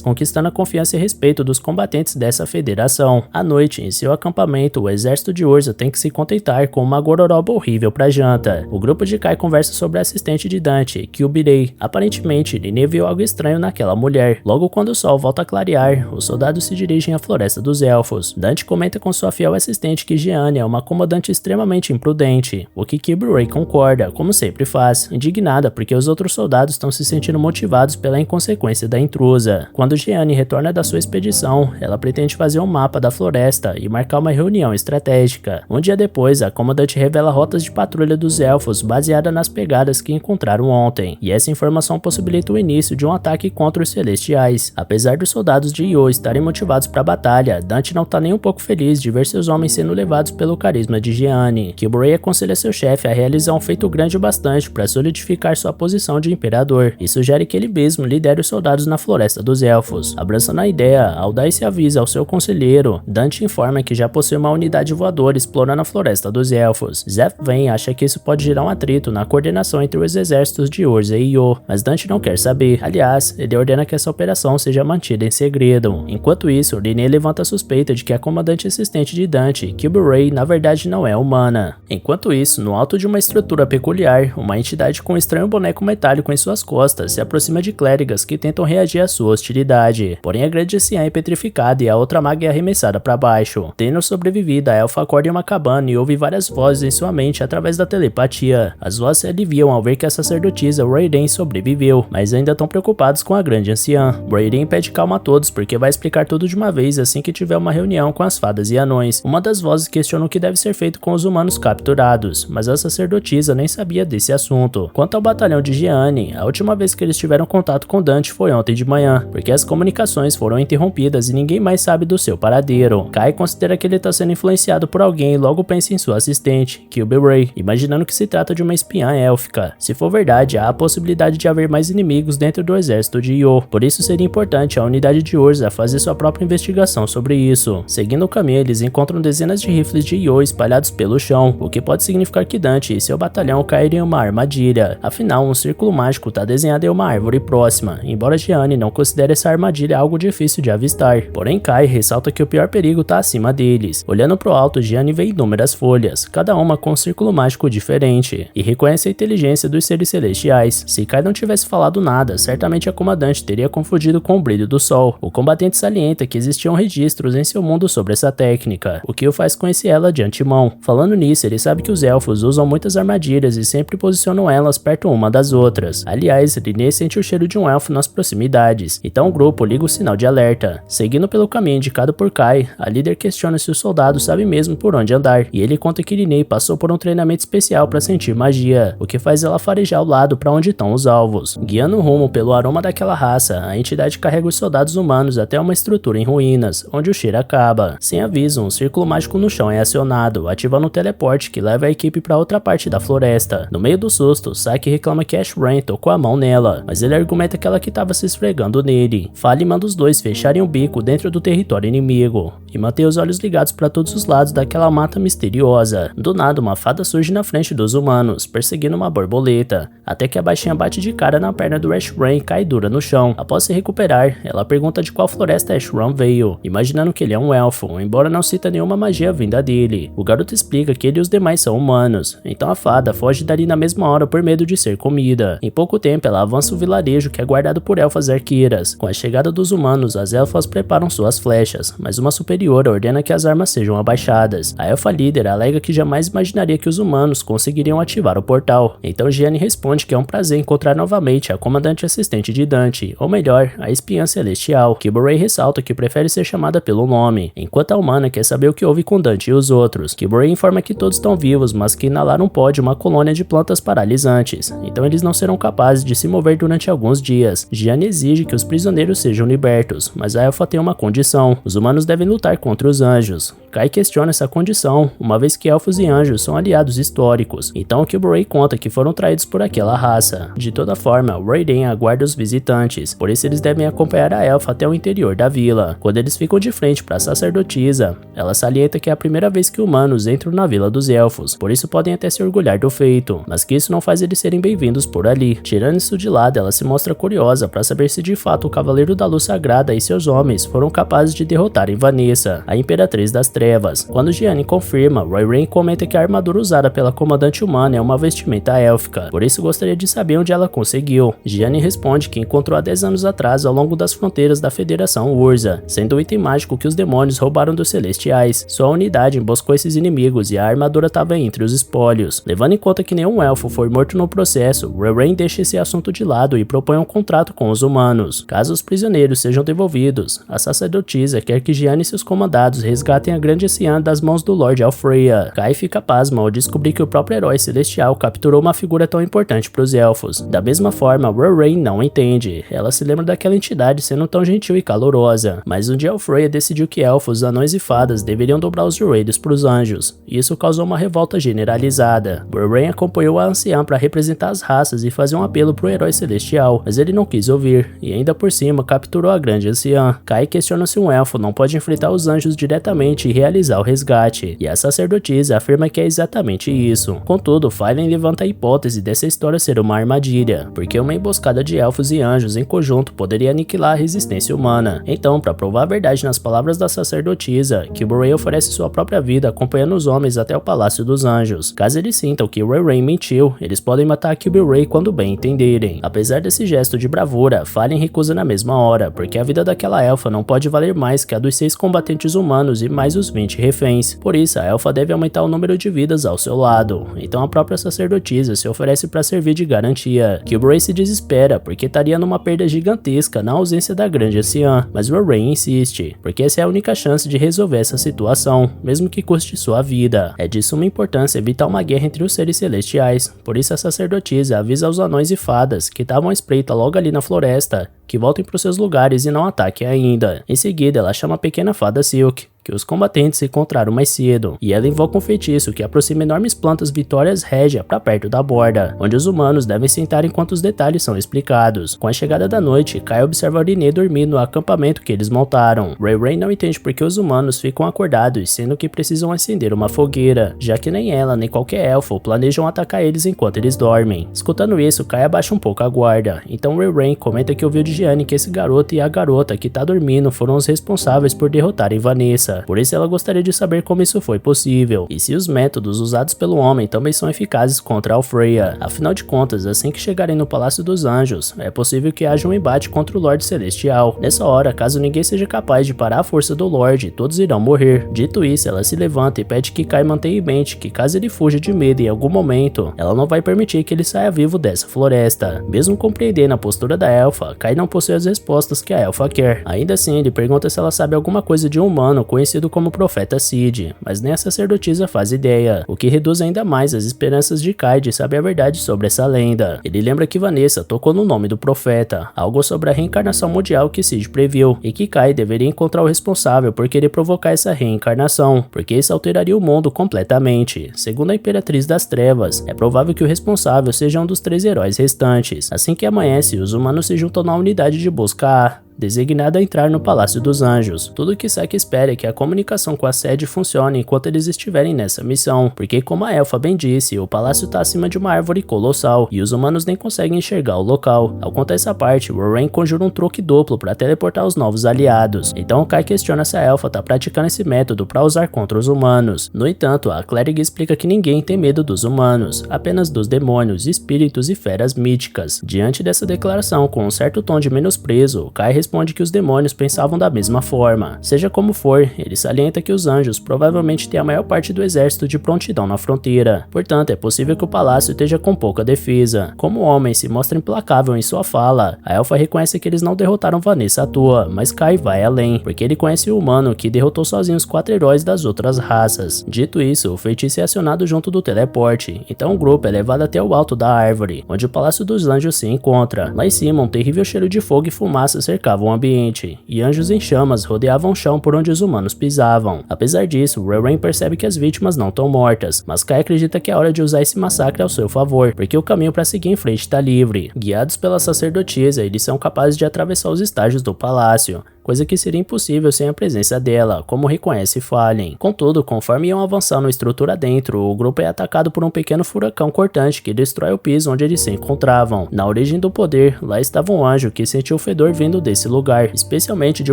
S1: conquistando a confiança e respeito dos combatentes dessa federação. À noite, em seu acampamento, o exército de Urza tem que se contentar com uma gororoba horrível para janta. O grupo de Kai conversa sobre a assistente de Dante, Kyubirei. Aparentemente, Rinne viu algo estranho naquela mulher. Logo quando o sol volta a clarear, os soldados se dirigem à Floresta dos Elfos. Dante comenta com sua fiel assistente que Gianni é uma comandante extremamente imprudente, o que Kyubirei concorda, como sempre faz, indignada porque os outros soldados estão se sentindo motivados pela inconsequência da intrusa. Quando Gianni retorna da sua expedição, ela pretende fazer um mapa da floresta e marcar uma reunião estratégica. Um dia depois, a comandante revela rotas de patrulha dos elfos baseada nas pegadas que encontraram ontem, e essa informação possibilita o início de um ataque contra os celestiais. Apesar dos soldados de Io estarem motivados para a batalha, Dante não está nem um pouco feliz de ver seus homens sendo levados pelo carisma de Gianni. Kyubirei aconselha seu chefe a realizar um feito grande o bastante para solidificar sua posição de imperador, e sugere que ele mesmo lidere os soldados na Floresta dos Elfos. Abraçando a ideia, ao dar esse aviso ao seu conselheiro, Dante informa que já possui uma unidade voadora explorando a Floresta dos Elfos. Zeph vem e acha que isso pode gerar um atrito na coordenação entre os exércitos de Urza e Io, mas Dante não quer saber. Aliás, ele ordena que essa operação seja mantida em segredo. Enquanto isso, Rinne levanta a suspeita de que a comandante assistente de Dante, Kyubirei, na verdade não é humana. Enquanto isso, no alto de uma estrutura peculiar, uma entidade com um estranho boneco metálico em suas costas se aproxima de clérigas que tentam reagir à sua hostilidade. Porém, a grande anciã é petrificada e a outra maga é arremessada para baixo. Tendo sobrevivido, a elfa acorda em uma cabana e ouve várias vozes em sua mente através da telepatia. As vozes se aliviam ao ver que a sacerdotisa Raiden sobreviveu, mas ainda estão preocupados com a grande anciã. Raiden pede calma a todos porque vai explicar tudo de uma vez assim que tiver uma reunião com as fadas e anões. Uma das vozes questiona o que deve ser feito com os humanos capturados, mas a sacerdotisa nem sabia desse assunto. Quanto ao batalhão de Gianni, a última vez que eles tiveram contato com Dante foi ontem de manhã, porque as comunicações foram interrompidas e ninguém mais sabe do seu paradeiro. Kai considera que ele está sendo influenciado por alguém e logo pensa em sua assistente, Kyubirei, imaginando que se trata de uma espiã élfica. Se for verdade, há a possibilidade de haver mais inimigos dentro do exército de Io, por isso seria importante a unidade de Urza fazer sua própria investigação sobre isso. Seguindo o caminho, eles encontram dezenas de rifles de Io espalhados pelo chão, o que pode significar que Dante e seu batalhão caíram em uma armadilha. Afinal, um círculo mágico está desenhado em uma árvore próxima, embora Gianni não considere essa armadilha algo difícil de avistar. Porém, Kai ressalta que o pior perigo está acima deles. Olhando para o alto, Gianni vê inúmeras folhas, cada uma com um círculo mágico diferente, e reconhece a inteligência dos seres celestiais. Se Kai não tivesse falado nada, certamente a comandante teria confundido com o brilho do sol. O combatente salienta que existiam registros em seu mundo sobre essa técnica, o que o faz conhecer ela de antemão. Falando nisso, ele sabe que os elfos usam muitas armadilhas e sempre posicionam elas perto uma das outras. Aliás, Rinne sente o cheiro de um elfo nas proximidades, então o grupo liga o sinal de alerta. Seguindo pelo caminho indicado por Kai, a líder questiona se o soldado sabe mesmo por onde andar, e ele conta que Rinne passou por um treinamento especial para sentir magia, o que faz ela farejar ao lado para onde estão os alvos. Guiando o rumo pelo aroma daquela raça, a entidade carrega os soldados humanos até uma estrutura em ruínas, onde o cheiro acaba. Sem aviso, um círculo mágico no chão é acionado, ativando um teleporte que leva a equipe para outra parte da floresta. No meio do susto, Saki reclama que Ash Rain tocou a mão nela, mas ele argumenta que ela que estava se esfregando nele. Fale manda os dois fecharem o bico dentro do território inimigo e manter os olhos ligados para todos os lados daquela mata misteriosa. Do nada, uma fada surge na frente dos humanos, perseguindo uma borboleta, até que a baixinha bate de cara na perna do Ashram e cai dura no chão. Após se recuperar, ela pergunta de qual floresta Ashram veio, imaginando que ele é um elfo, embora não cita nenhuma magia vinda dele. O garoto explica que ele e os demais são humanos, então a fada foge dali na mesma hora por medo de ser comida. Em pouco tempo, ela avança o vilarejo que é guardado por elfas arqueiras. Com a chegada dos humanos, as elfas preparam suas flechas, mas uma superior ordena que as armas sejam abaixadas. A elfa líder alega que jamais imaginaria que os humanos conseguiriam ativar o portal. Então Gianni responde que é um prazer encontrar novamente a comandante assistente de Dante, ou melhor, a espiã celestial. Kiborei ressalta que prefere ser chamada pelo nome, enquanto a humana quer saber o que houve com Dante e os outros. Kiborei informa que todos estão vivos, mas que inalaram pó de uma colônia de plantas paralisantes, então eles não serão capazes de se mover durante alguns dias. Gianni exige que os prisioneiros sejam libertos, mas a elfa tem uma condição: os humanos devem lutar contra os anjos. Kai questiona essa condição, uma vez que elfos e anjos são aliados históricos, então Kiborei conta que foram traídos por aquela raça. De toda forma, Raiden aguarda os visitantes, por isso eles devem acompanhar a elfa até o interior da vila. Quando eles ficam de frente para a sacerdotisa, ela salienta que é a primeira vez que humanos entram na vila dos elfos, por isso podem até se orgulhar do feito, mas que isso não faz eles serem bem-vindos por ali. Tirando isso de lado, ela se mostra curiosa para saber se de fato o Cavaleiro da Luz Sagrada e seus homens foram capazes de derrotarem Vanessa, a Imperatriz das Trevas. Quando Gianni confirma, Raiden comenta que a armadura usada pela comandante humana é uma vestimenta élfica, por isso gostaria de saber onde ela conseguiu. Gianni responde que encontrou há 10 anos atrás ao longo das fronteiras da Federação Urza, sendo um item mágico que os demônios roubaram dos Celestiais. Sua unidade emboscou esses inimigos e a armadura estava entre os espólios. Levando em conta que nenhum elfo foi morto no processo, Raiden deixa esse assunto de lado e propõe um contrato com os humanos. Caso os prisioneiros sejam devolvidos, a sacerdotisa quer que Gianni e seus comandados resgatem a grande anciã das mãos do Lord Alfreya. Kai fica pasma ao descobrir que o próprio herói celestial capturou uma figura tão importante para os elfos. Da mesma forma, Raiden não entende. Ela se lembra daquela entidade sendo tão gentil e calorosa, mas um dia Alfreya decidiu que elfos, anões e fadas deveriam dobrar os joelhos para os anjos. Isso causou uma revolta generalizada. Raiden acompanhou a anciã para representar as raças e fazer um apelo pro herói celestial, mas ele não quis ouvir, e ainda por cima capturou a grande anciã. Kai questiona se um elfo não pode enfrentar os anjos diretamente e realizar o resgate, e a sacerdotisa afirma que é exatamente isso. Contudo, Fallen levanta a hipótese dessa história ser uma armadilha, porque uma emboscada de elfos e anjos em conjunto poderia aniquilar a resistência humana. Então, para provar a verdade nas palavras da sacerdotisa, Kiborei oferece sua própria vida acompanhando os homens até o Palácio dos Anjos. Caso eles sintam que Raiden mentiu, eles podem matar Kiborei quando bem entenderem. Apesar desse gesto de bravura, Fallen recusa na mesma hora, porque a vida daquela elfa não pode valer mais que a dos 6 combatentes humanos e mais os 20 reféns. Por isso, a elfa deve aumentar o número de vidas ao seu lado. Então a própria sacerdotisa se oferece para servir de garantia. Kiborei se desespera, porque estaria numa perda gigantesca na ausência da grande anciã, mas Raiden insiste, porque essa é a única chance de resolver essa situação, mesmo que custe sua vida. É de suma importância evitar uma guerra entre os seres celestiais, por isso a sacerdotisa avisa aos anões e fadas que estavam à espreita logo ali na floresta que voltem para os seus lugares e não ataquem ainda. Em seguida, ela chama a pequena fada Silk, que os combatentes se encontraram mais cedo, e ela invoca um feitiço que aproxima enormes plantas Vitórias Régia para perto da borda, onde os humanos devem sentar enquanto os detalhes são explicados. Com a chegada da noite, Kai observa a Oriné dormindo no acampamento que eles montaram. Raiden não entende por que os humanos ficam acordados, sendo que precisam acender uma fogueira, já que nem ela nem qualquer elfo planejam atacar eles enquanto eles dormem. Escutando isso, Kai abaixa um pouco a guarda, então Raiden comenta que ouviu de Gianni que esse garoto e a garota que tá dormindo foram os responsáveis por derrotarem Vanessa. Por isso ela gostaria de saber como isso foi possível, e se os métodos usados pelo homem também são eficazes contra Alfreya. Afinal de contas, assim que chegarem no Palácio dos Anjos, é possível que haja um embate contra o Lorde Celestial. Nessa hora, caso ninguém seja capaz de parar a força do Lorde, todos irão morrer. Dito isso, ela se levanta e pede que Kai mantenha em mente que caso ele fuja de medo em algum momento, ela não vai permitir que ele saia vivo dessa floresta. Mesmo compreendendo a postura da elfa, Kai não possui as respostas que a elfa quer. Ainda assim, ele pergunta se ela sabe alguma coisa de um humano conhecido como Profeta Cid, mas nem a sacerdotisa faz ideia, o que reduz ainda mais as esperanças de Kai de saber a verdade sobre essa lenda. Ele lembra que Vanessa tocou no nome do profeta, algo sobre a reencarnação mundial que Cid previu, e que Kai deveria encontrar o responsável por querer provocar essa reencarnação, porque isso alteraria o mundo completamente. Segundo a Imperatriz das Trevas, é provável que o responsável seja um dos 3 heróis restantes. Assim que amanhece, os humanos se juntam na unidade de busca A, designada a entrar no Palácio dos Anjos. Tudo que Saki espera é que a comunicação com a sede funcione enquanto eles estiverem nessa missão, porque como a elfa bem disse, o palácio está acima de uma árvore colossal e os humanos nem conseguem enxergar o local. Ao contar essa parte, Warren conjura um truque duplo para teleportar os novos aliados. Então Kai questiona se a elfa está praticando esse método para usar contra os humanos. No entanto, a clériga explica que ninguém tem medo dos humanos, apenas dos demônios, espíritos e feras míticas. Diante dessa declaração, com um certo tom de menosprezo, Kai responde que os demônios pensavam da mesma forma. Seja como for, ele salienta que os anjos provavelmente têm a maior parte do exército de prontidão na fronteira. Portanto, é possível que o palácio esteja com pouca defesa. Como o homem se mostra implacável em sua fala, a elfa reconhece que eles não derrotaram Vanessa à toa, mas Kai vai além, porque ele conhece o humano que derrotou sozinho os 4 heróis das outras raças. Dito isso, o feitiço é acionado junto do teleporte, então o grupo é levado até o alto da árvore, onde o Palácio dos Anjos se encontra. Lá em cima, um terrível cheiro de fogo e fumaça cercava o ambiente, e anjos em chamas rodeavam o chão por onde os humanos pisavam. Apesar disso, Warren percebe que as vítimas não estão mortas, mas Kai acredita que é hora de usar esse massacre ao seu favor, porque o caminho para seguir em frente está livre. Guiados pela sacerdotisa, eles são capazes de atravessar os estágios do palácio, coisa que seria impossível sem a presença dela, como reconhece Fallen. Contudo, conforme iam avançando a estrutura dentro, o grupo é atacado por um pequeno furacão cortante que destrói o piso onde eles se encontravam. Na origem do poder, lá estava um anjo que sentiu o fedor vindo desse lugar, especialmente de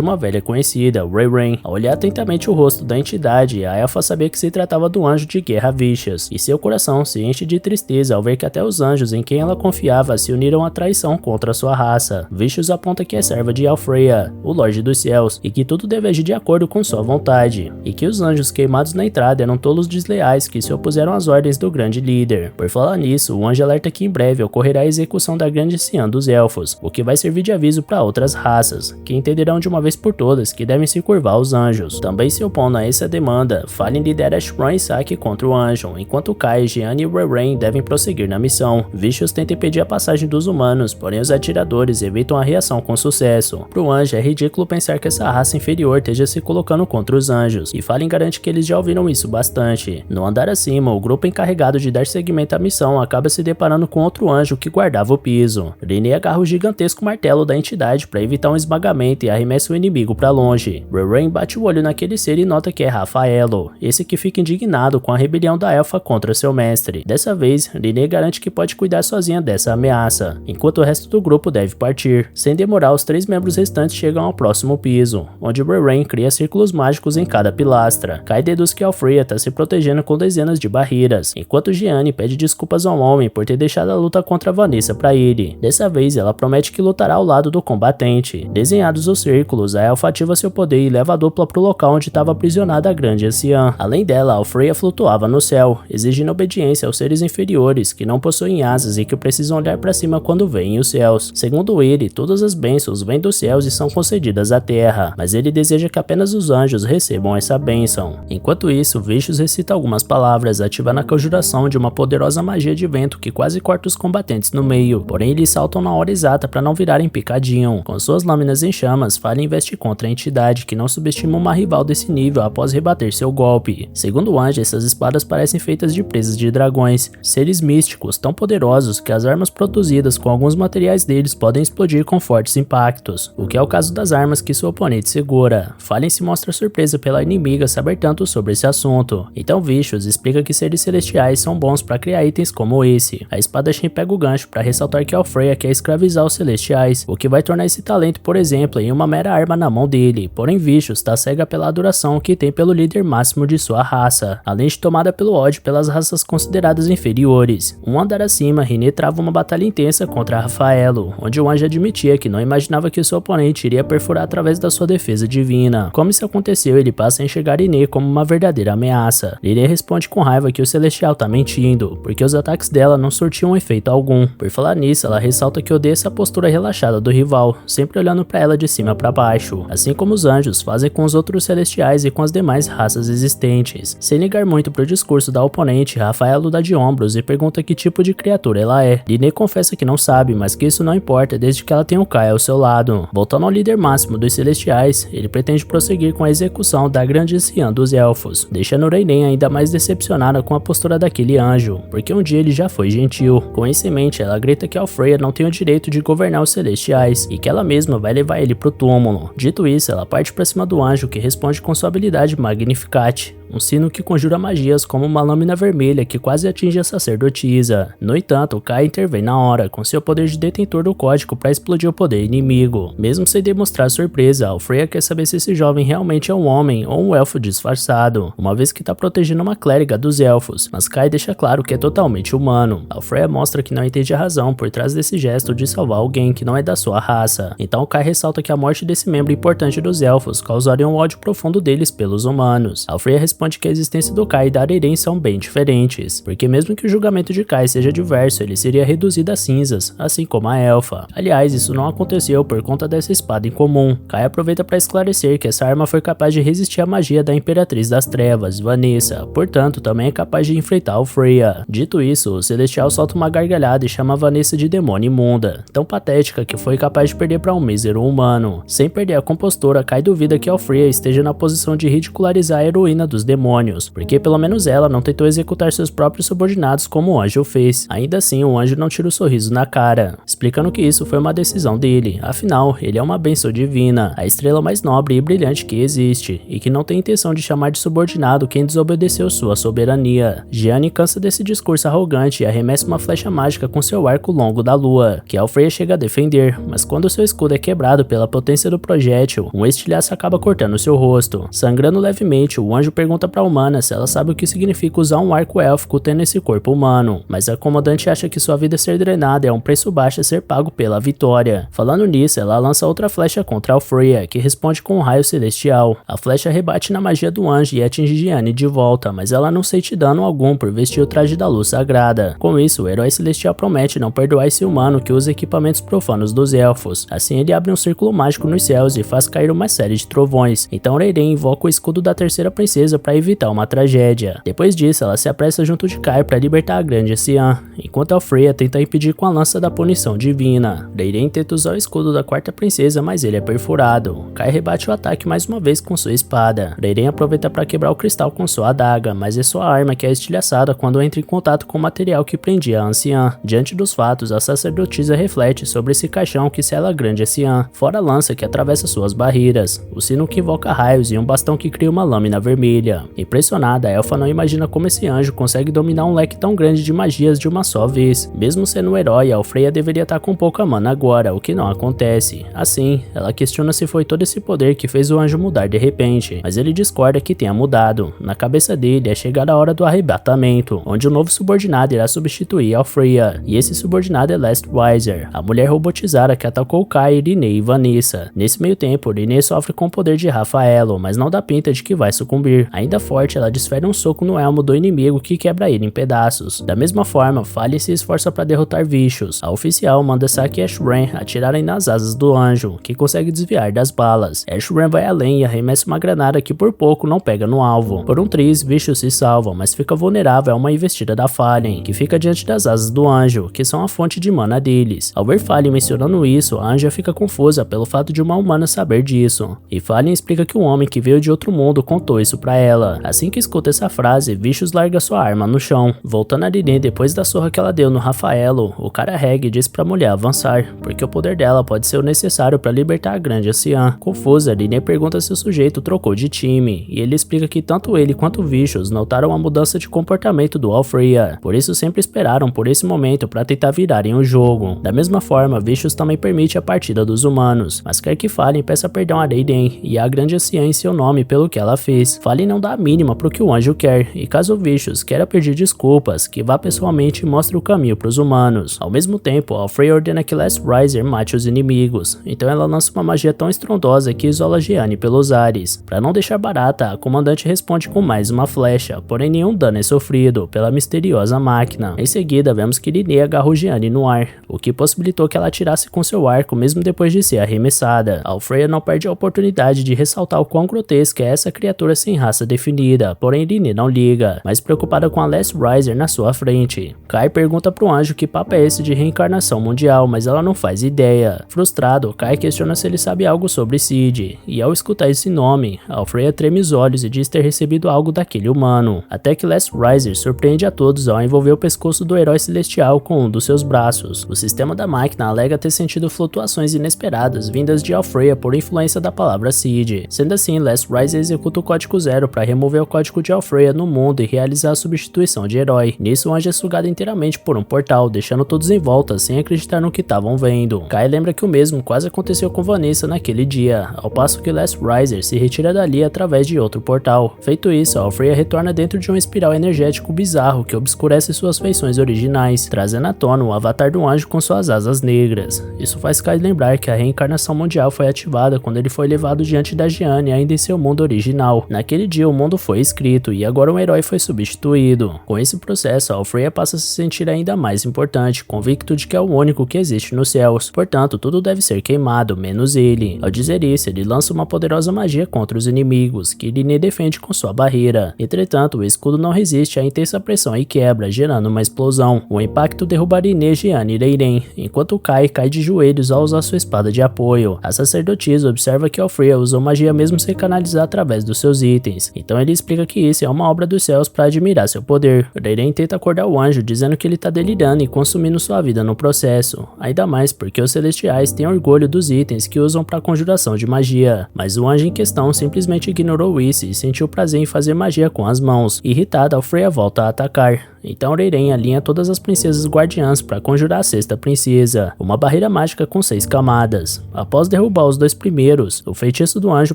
S1: uma velha conhecida, Ray. Ao olhar atentamente o rosto da entidade, a elfa sabia que se tratava do anjo de guerra Vicious, e seu coração se enche de tristeza ao ver que até os anjos em quem ela confiava se uniram à traição contra sua raça. Vicious aponta que é serva de Alfreya, o Lorde dos Céus, e que tudo deve agir de acordo com sua vontade, e que os anjos queimados na entrada eram tolos desleais que se opuseram às ordens do grande líder. Por falar nisso, o anjo alerta que em breve ocorrerá a execução da grande anciã dos elfos, o que vai servir de aviso para outras raças, que entenderão de uma vez por todas que devem se curvar aos anjos. Também se opondo a essa demanda, Fallen lidera Ashron e Saki contra o anjo, enquanto Kai, Gianni e Warren devem prosseguir na missão. Vicious tenta impedir a passagem dos humanos, porém os atiradores evitam a reação com sucesso. Pro anjo é ridículo pensar que essa raça inferior esteja se colocando contra os anjos, e Fallen garante que eles já ouviram isso bastante. No andar acima, o grupo encarregado de dar seguimento à missão acaba se deparando com outro anjo que guardava o piso. René agarra o gigantesco martelo da entidade para evitar um esmagamento e arremessa o inimigo para longe. Warren bate o olho naquele ser e nota que é Rafaelo, esse que fica indignado com a rebelião da elfa contra seu mestre. Dessa vez, René garante que pode cuidar sozinha dessa ameaça, enquanto o resto do grupo deve partir. Sem demorar, os 3 membros restantes chegam ao próximo piso, onde Warren cria círculos mágicos em cada pilastra. Kai deduz que Alfreya está se protegendo com dezenas de barreiras, enquanto Gianni pede desculpas ao homem por ter deixado a luta contra Vanessa para ele. Dessa vez, ela promete que lutará ao lado do combatente. Desenhados os círculos, a elfa ativa seu poder e leva a dupla para o local onde estava aprisionada a grande anciã. Além dela, Alfreya flutuava no céu, exigindo obediência aos seres inferiores, que não possuem asas e que precisam olhar para cima quando veem os céus. Segundo ele, todas as bênçãos vêm dos céus e são concedidas à terra, mas ele deseja que apenas os anjos recebam essa bênção. Enquanto isso, Vicious recita algumas palavras, ativando a conjuração de uma poderosa magia de vento que quase corta os combatentes no meio, porém eles saltam na hora exata para não virarem picadinho. Com suas lâminas em chamas, Fallen investe contra a entidade, que não subestima uma rival desse nível após rebater seu golpe. Segundo o anjo, essas espadas parecem feitas de presas de dragões, seres místicos tão poderosos que as armas produzidas com alguns materiais deles podem explodir com fortes impactos, o que é o caso das armas que seu oponente segura. Fallen se mostra surpresa pela inimiga saber tanto sobre esse assunto, então Vicious explica que seres celestiais são bons para criar itens como esse. A espadachim pega o gancho para ressaltar que Alfreya quer escravizar os celestiais, o que vai tornar esse talento, por exemplo, em uma mera arma na mão dele, porém Vicious está cega pela adoração que tem pelo líder máximo de sua raça, além de tomada pelo ódio pelas raças consideradas inferiores. Um andar acima, René trava uma batalha intensa contra Rafaelo, onde o anjo admitia que não imaginava que seu oponente iria perfurar através da sua defesa divina. Como isso aconteceu, ele passa a enxergar René como uma verdadeira ameaça. René responde com raiva que o celestial tá mentindo, porque os ataques dela não surtiam efeito algum. Por falar nisso, ela ressalta que odeia essa postura relaxada do rival, sempre olhando para ela de cima para baixo, assim como os anjos fazem com os outros celestiais e com as demais raças existentes. Sem ligar muito pro discurso da oponente, Rafaelo dá de ombros e pergunta que tipo de criatura ela é. René confessa que não sabe, mas que isso não importa desde que ela tenha o Kai ao seu lado. Voltando ao líder máximo dos Celestiais, ele pretende prosseguir com a execução da grande anciã dos Elfos, deixando Raynen ainda mais decepcionada com a postura daquele anjo, porque um dia ele já foi gentil. Com isso em mente, ela grita que Alfreya não tem o direito de governar os Celestiais e que ela mesma vai levar ele pro túmulo. Dito isso, ela parte pra cima do anjo, que responde com sua habilidade Magnificat, um sino que conjura magias como uma lâmina vermelha que quase atinge a sacerdotisa. No entanto, Kai intervém na hora, com seu poder de detentor do código para explodir o poder inimigo. Mesmo sem demonstrar surpresa, Alfreya quer saber se esse jovem realmente é um homem ou um elfo disfarçado, uma vez que está protegendo uma clériga dos elfos, mas Kai deixa claro que é totalmente humano. Alfreya mostra que não entende a razão por trás desse gesto de salvar alguém que não é da sua raça. Então Kai ressalta que a morte desse membro importante dos elfos causaria um ódio profundo deles pelos humanos. Alfreya responde que a existência do Kai e da Areren são bem diferentes, porque mesmo que o julgamento de Kai seja diverso, ele seria reduzido a cinzas, assim como a elfa. Aliás, isso não aconteceu por conta dessa espada em comum. Kai aproveita para esclarecer que essa arma foi capaz de resistir à magia da Imperatriz das Trevas, Vanessa, portanto também é capaz de enfrentar Alfreya. Dito isso, o Celestial solta uma gargalhada e chama Vanessa de demônio imunda, tão patética que foi capaz de perder para um mísero humano. Sem perder a compostura, Kai duvida que Alfreya esteja na posição de ridicularizar a heroína dos demônios, porque pelo menos ela não tentou executar seus próprios subordinados como o anjo fez. Ainda assim, o anjo não tira o sorriso na cara, explicando que isso foi uma decisão dele, afinal, ele é uma bênção divina, a estrela mais nobre e brilhante que existe, e que não tem intenção de chamar de subordinado quem desobedeceu sua soberania. Gianni cansa desse discurso arrogante e arremessa uma flecha mágica com seu arco longo da lua, que Alfreya chega a defender, mas quando seu escudo é quebrado pela potência do projétil, um estilhaço acaba cortando seu rosto. Sangrando levemente, o anjo pergunta pra humana se ela sabe o que significa usar um arco élfico tendo esse corpo humano, mas a comandante acha que sua vida ser drenada é um preço baixo a ser pago pela vitória. Falando nisso, ela lança outra flecha contra Alfreya, que responde com um raio celestial. A flecha rebate na magia do anjo e atinge Gianni de volta, mas ela não sente dano algum por vestir o traje da luz sagrada. Com isso, o herói celestial promete não perdoar esse humano que usa equipamentos profanos dos elfos. Assim, ele abre um círculo mágico nos céus e faz cair uma série de trovões. Então Raynen invoca o escudo da terceira princesa para evitar uma tragédia. Depois disso, ela se apressa junto de Kai para libertar a grande anciã, enquanto Alfreya tenta impedir com a lança da punição divina. Raynen tenta usar o escudo da quarta princesa, mas ele é perfurado. Kai rebate o ataque mais uma vez com sua espada. Raynen aproveita para quebrar o cristal com sua adaga, mas é sua arma que é estilhaçada quando entra em contato com o material que prendia a anciã. Diante dos fatos, a sacerdotisa reflete sobre esse caixão que sela a grande anciã, fora a lança que atravessa suas barreiras, o sino que invoca raios e um bastão que cria uma lâmina vermelha. Impressionada, a elfa não imagina como esse anjo consegue dominar um leque tão grande de magias de uma só vez. Mesmo sendo um herói, Alfreya deveria estar com pouca mana agora, o que não acontece. Assim, ela questiona se foi todo esse poder que fez o anjo mudar de repente, mas ele discorda que tenha mudado. Na cabeça dele é chegar a hora do arrebatamento, onde o novo subordinado irá substituir Alfreya, e esse subordinado é Lastwyser, a mulher robotizada que atacou Kai, Rinne e Vanessa. Nesse meio tempo, Rinne sofre com o poder de Rafaelo, mas não dá pinta de que vai sucumbir. Ainda forte, ela desfere um soco no elmo do inimigo que quebra ele em pedaços. Da mesma forma, Fallen se esforça para derrotar Vicious. A oficial manda Saki e Ashran atirarem nas asas do anjo, que consegue desviar das balas. Ashran vai além e arremessa uma granada que por pouco não pega no alvo. Por um triz, Vicious se salva, mas fica vulnerável a uma investida da Fallen, que fica diante das asas do anjo, que são a fonte de mana deles. Ao ver Fallen mencionando isso, a anja fica confusa pelo fato de uma humana saber disso, e Fallen explica que um homem que veio de outro mundo contou isso pra ela. Assim que escuta essa frase, Vicious larga sua arma no chão. Voltando a Rinne depois da surra que ela deu no Rafaelo, o cara Reg diz pra mulher avançar, porque o poder dela pode ser o necessário pra libertar a grande anciã. Confusa, Rinne pergunta se o sujeito trocou de time, e ele explica que tanto ele quanto Vicious notaram a mudança de comportamento do Alfreya, por isso sempre esperaram por esse momento pra tentar virarem o jogo. Da mesma forma, Vicious também permite a partida dos humanos, mas quer que Fallen peça perdão a Raynen e a grande anciã em seu nome pelo que ela fez. Fallen não dá a mínima pro que o anjo quer, e caso Vicious queira pedir desculpas, que vá pessoalmente e mostre o caminho pros humanos. Ao mesmo tempo, Alfreya ordena que Lastwyser mate os inimigos, então ela lança uma magia tão estrondosa que isola Gianni pelos ares. Pra não deixar barata, a comandante responde com mais uma flecha, porém nenhum dano é sofrido pela misteriosa máquina. Em seguida, vemos que Rinne agarrou Gianni no ar, o que possibilitou que ela atirasse com seu arco mesmo depois de ser arremessada. Alfreya não perde a oportunidade de ressaltar o quão grotesca é essa criatura sem raça definida, porém Rinne não liga, mas preocupada com a Last Riser na sua frente. Kai pergunta pro anjo que papo é esse de reencarnação mundial, mas ela não faz ideia. Frustrado, Kai questiona se ele sabe algo sobre Cid, e ao escutar esse nome, Alfreya treme os olhos e diz ter recebido algo daquele humano, até que Last Riser surpreende a todos ao envolver o pescoço do herói celestial com um dos seus braços. O sistema da máquina alega ter sentido flutuações inesperadas vindas de Alfreya por influência da palavra Cid. Sendo assim, Last Riser executa o código 0 para remover o código de Alfreya no mundo e realizar a substituição de herói. Nisso, o anjo é sugado inteiramente por um portal, deixando todos em volta sem acreditar no que estavam vendo. Kai lembra que o mesmo quase aconteceu com Vanessa naquele dia, ao passo que Last Riser se retira dali através de outro portal. Feito isso, Alfreya retorna dentro de um espiral energético bizarro que obscurece suas feições originais, trazendo à tona o avatar do anjo com suas asas negras. Isso faz Kai lembrar que a reencarnação mundial foi ativada quando ele foi levado diante da Gianni ainda em seu mundo original. Naquele dia o mundo foi escrito e agora um herói foi substituído. Com esse processo, Alfreya passa a se sentir ainda mais importante, convicto de que é o único que existe nos céus, portanto tudo deve ser queimado, menos ele. Ao dizer isso, ele lança uma poderosa magia contra os inimigos, que Rinne defende com sua barreira. Entretanto, o escudo não resiste à intensa pressão e quebra, gerando uma explosão. O impacto derruba Rinne, Gianni e Reiren, enquanto Kai cai de joelhos ao usar sua espada de apoio. A sacerdotisa observa que Alfreya usou magia mesmo sem canalizar através dos seus itens, então ele explica que isso é uma obra dos céus para admirar seu poder. Reiren tenta acordar o anjo, dizendo que ele tá delirando e consumindo sua vida no processo, ainda mais porque os celestiais têm orgulho dos itens que usam para conjuração de magia, mas o anjo em questão simplesmente ignorou isso e sentiu prazer em fazer magia com as mãos. Irritada, Alfreya volta a atacar. Então Reiren alinha todas as princesas guardiãs para conjurar a sexta princesa, uma barreira mágica com 6 camadas. Após derrubar os 2 primeiros, o feitiço do anjo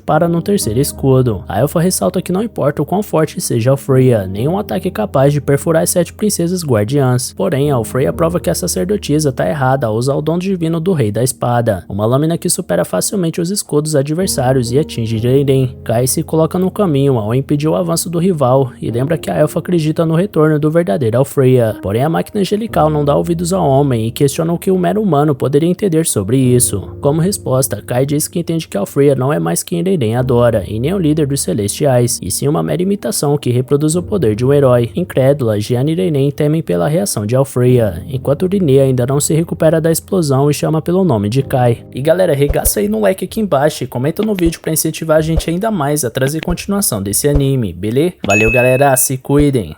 S1: para no terceiro escudo. A elfa ressalta que não importa o quão forte seja Alfreya, nenhum ataque é capaz de perfurar as 7 princesas guardiãs. Porém, Alfreya prova que a sacerdotisa está errada ao usar o dom divino do Rei da Espada, uma lâmina que supera facilmente os escudos adversários e atinge Reiren. Kai se coloca no caminho ao impedir o avanço do rival e lembra que a elfa acredita no retorno do verdadeiro Alfreya. Porém, a máquina angelical não dá ouvidos ao homem e questiona o que o mero humano poderia entender sobre isso. Como resposta, Kai diz que entende que Alfreya não é mais quem Reiren adora e nem o líder dos celestiais, e sim uma mera imitação que reproduz o poder de um herói. Incrédula, Gianni e Reiren temem pela reação de Alfreya, enquanto Rinne ainda não se recupera da explosão e chama pelo nome de Kai. E galera, regaça aí no like aqui embaixo e comenta no vídeo para incentivar a gente ainda mais a trazer continuação desse anime, beleza? Valeu galera, se cuidem!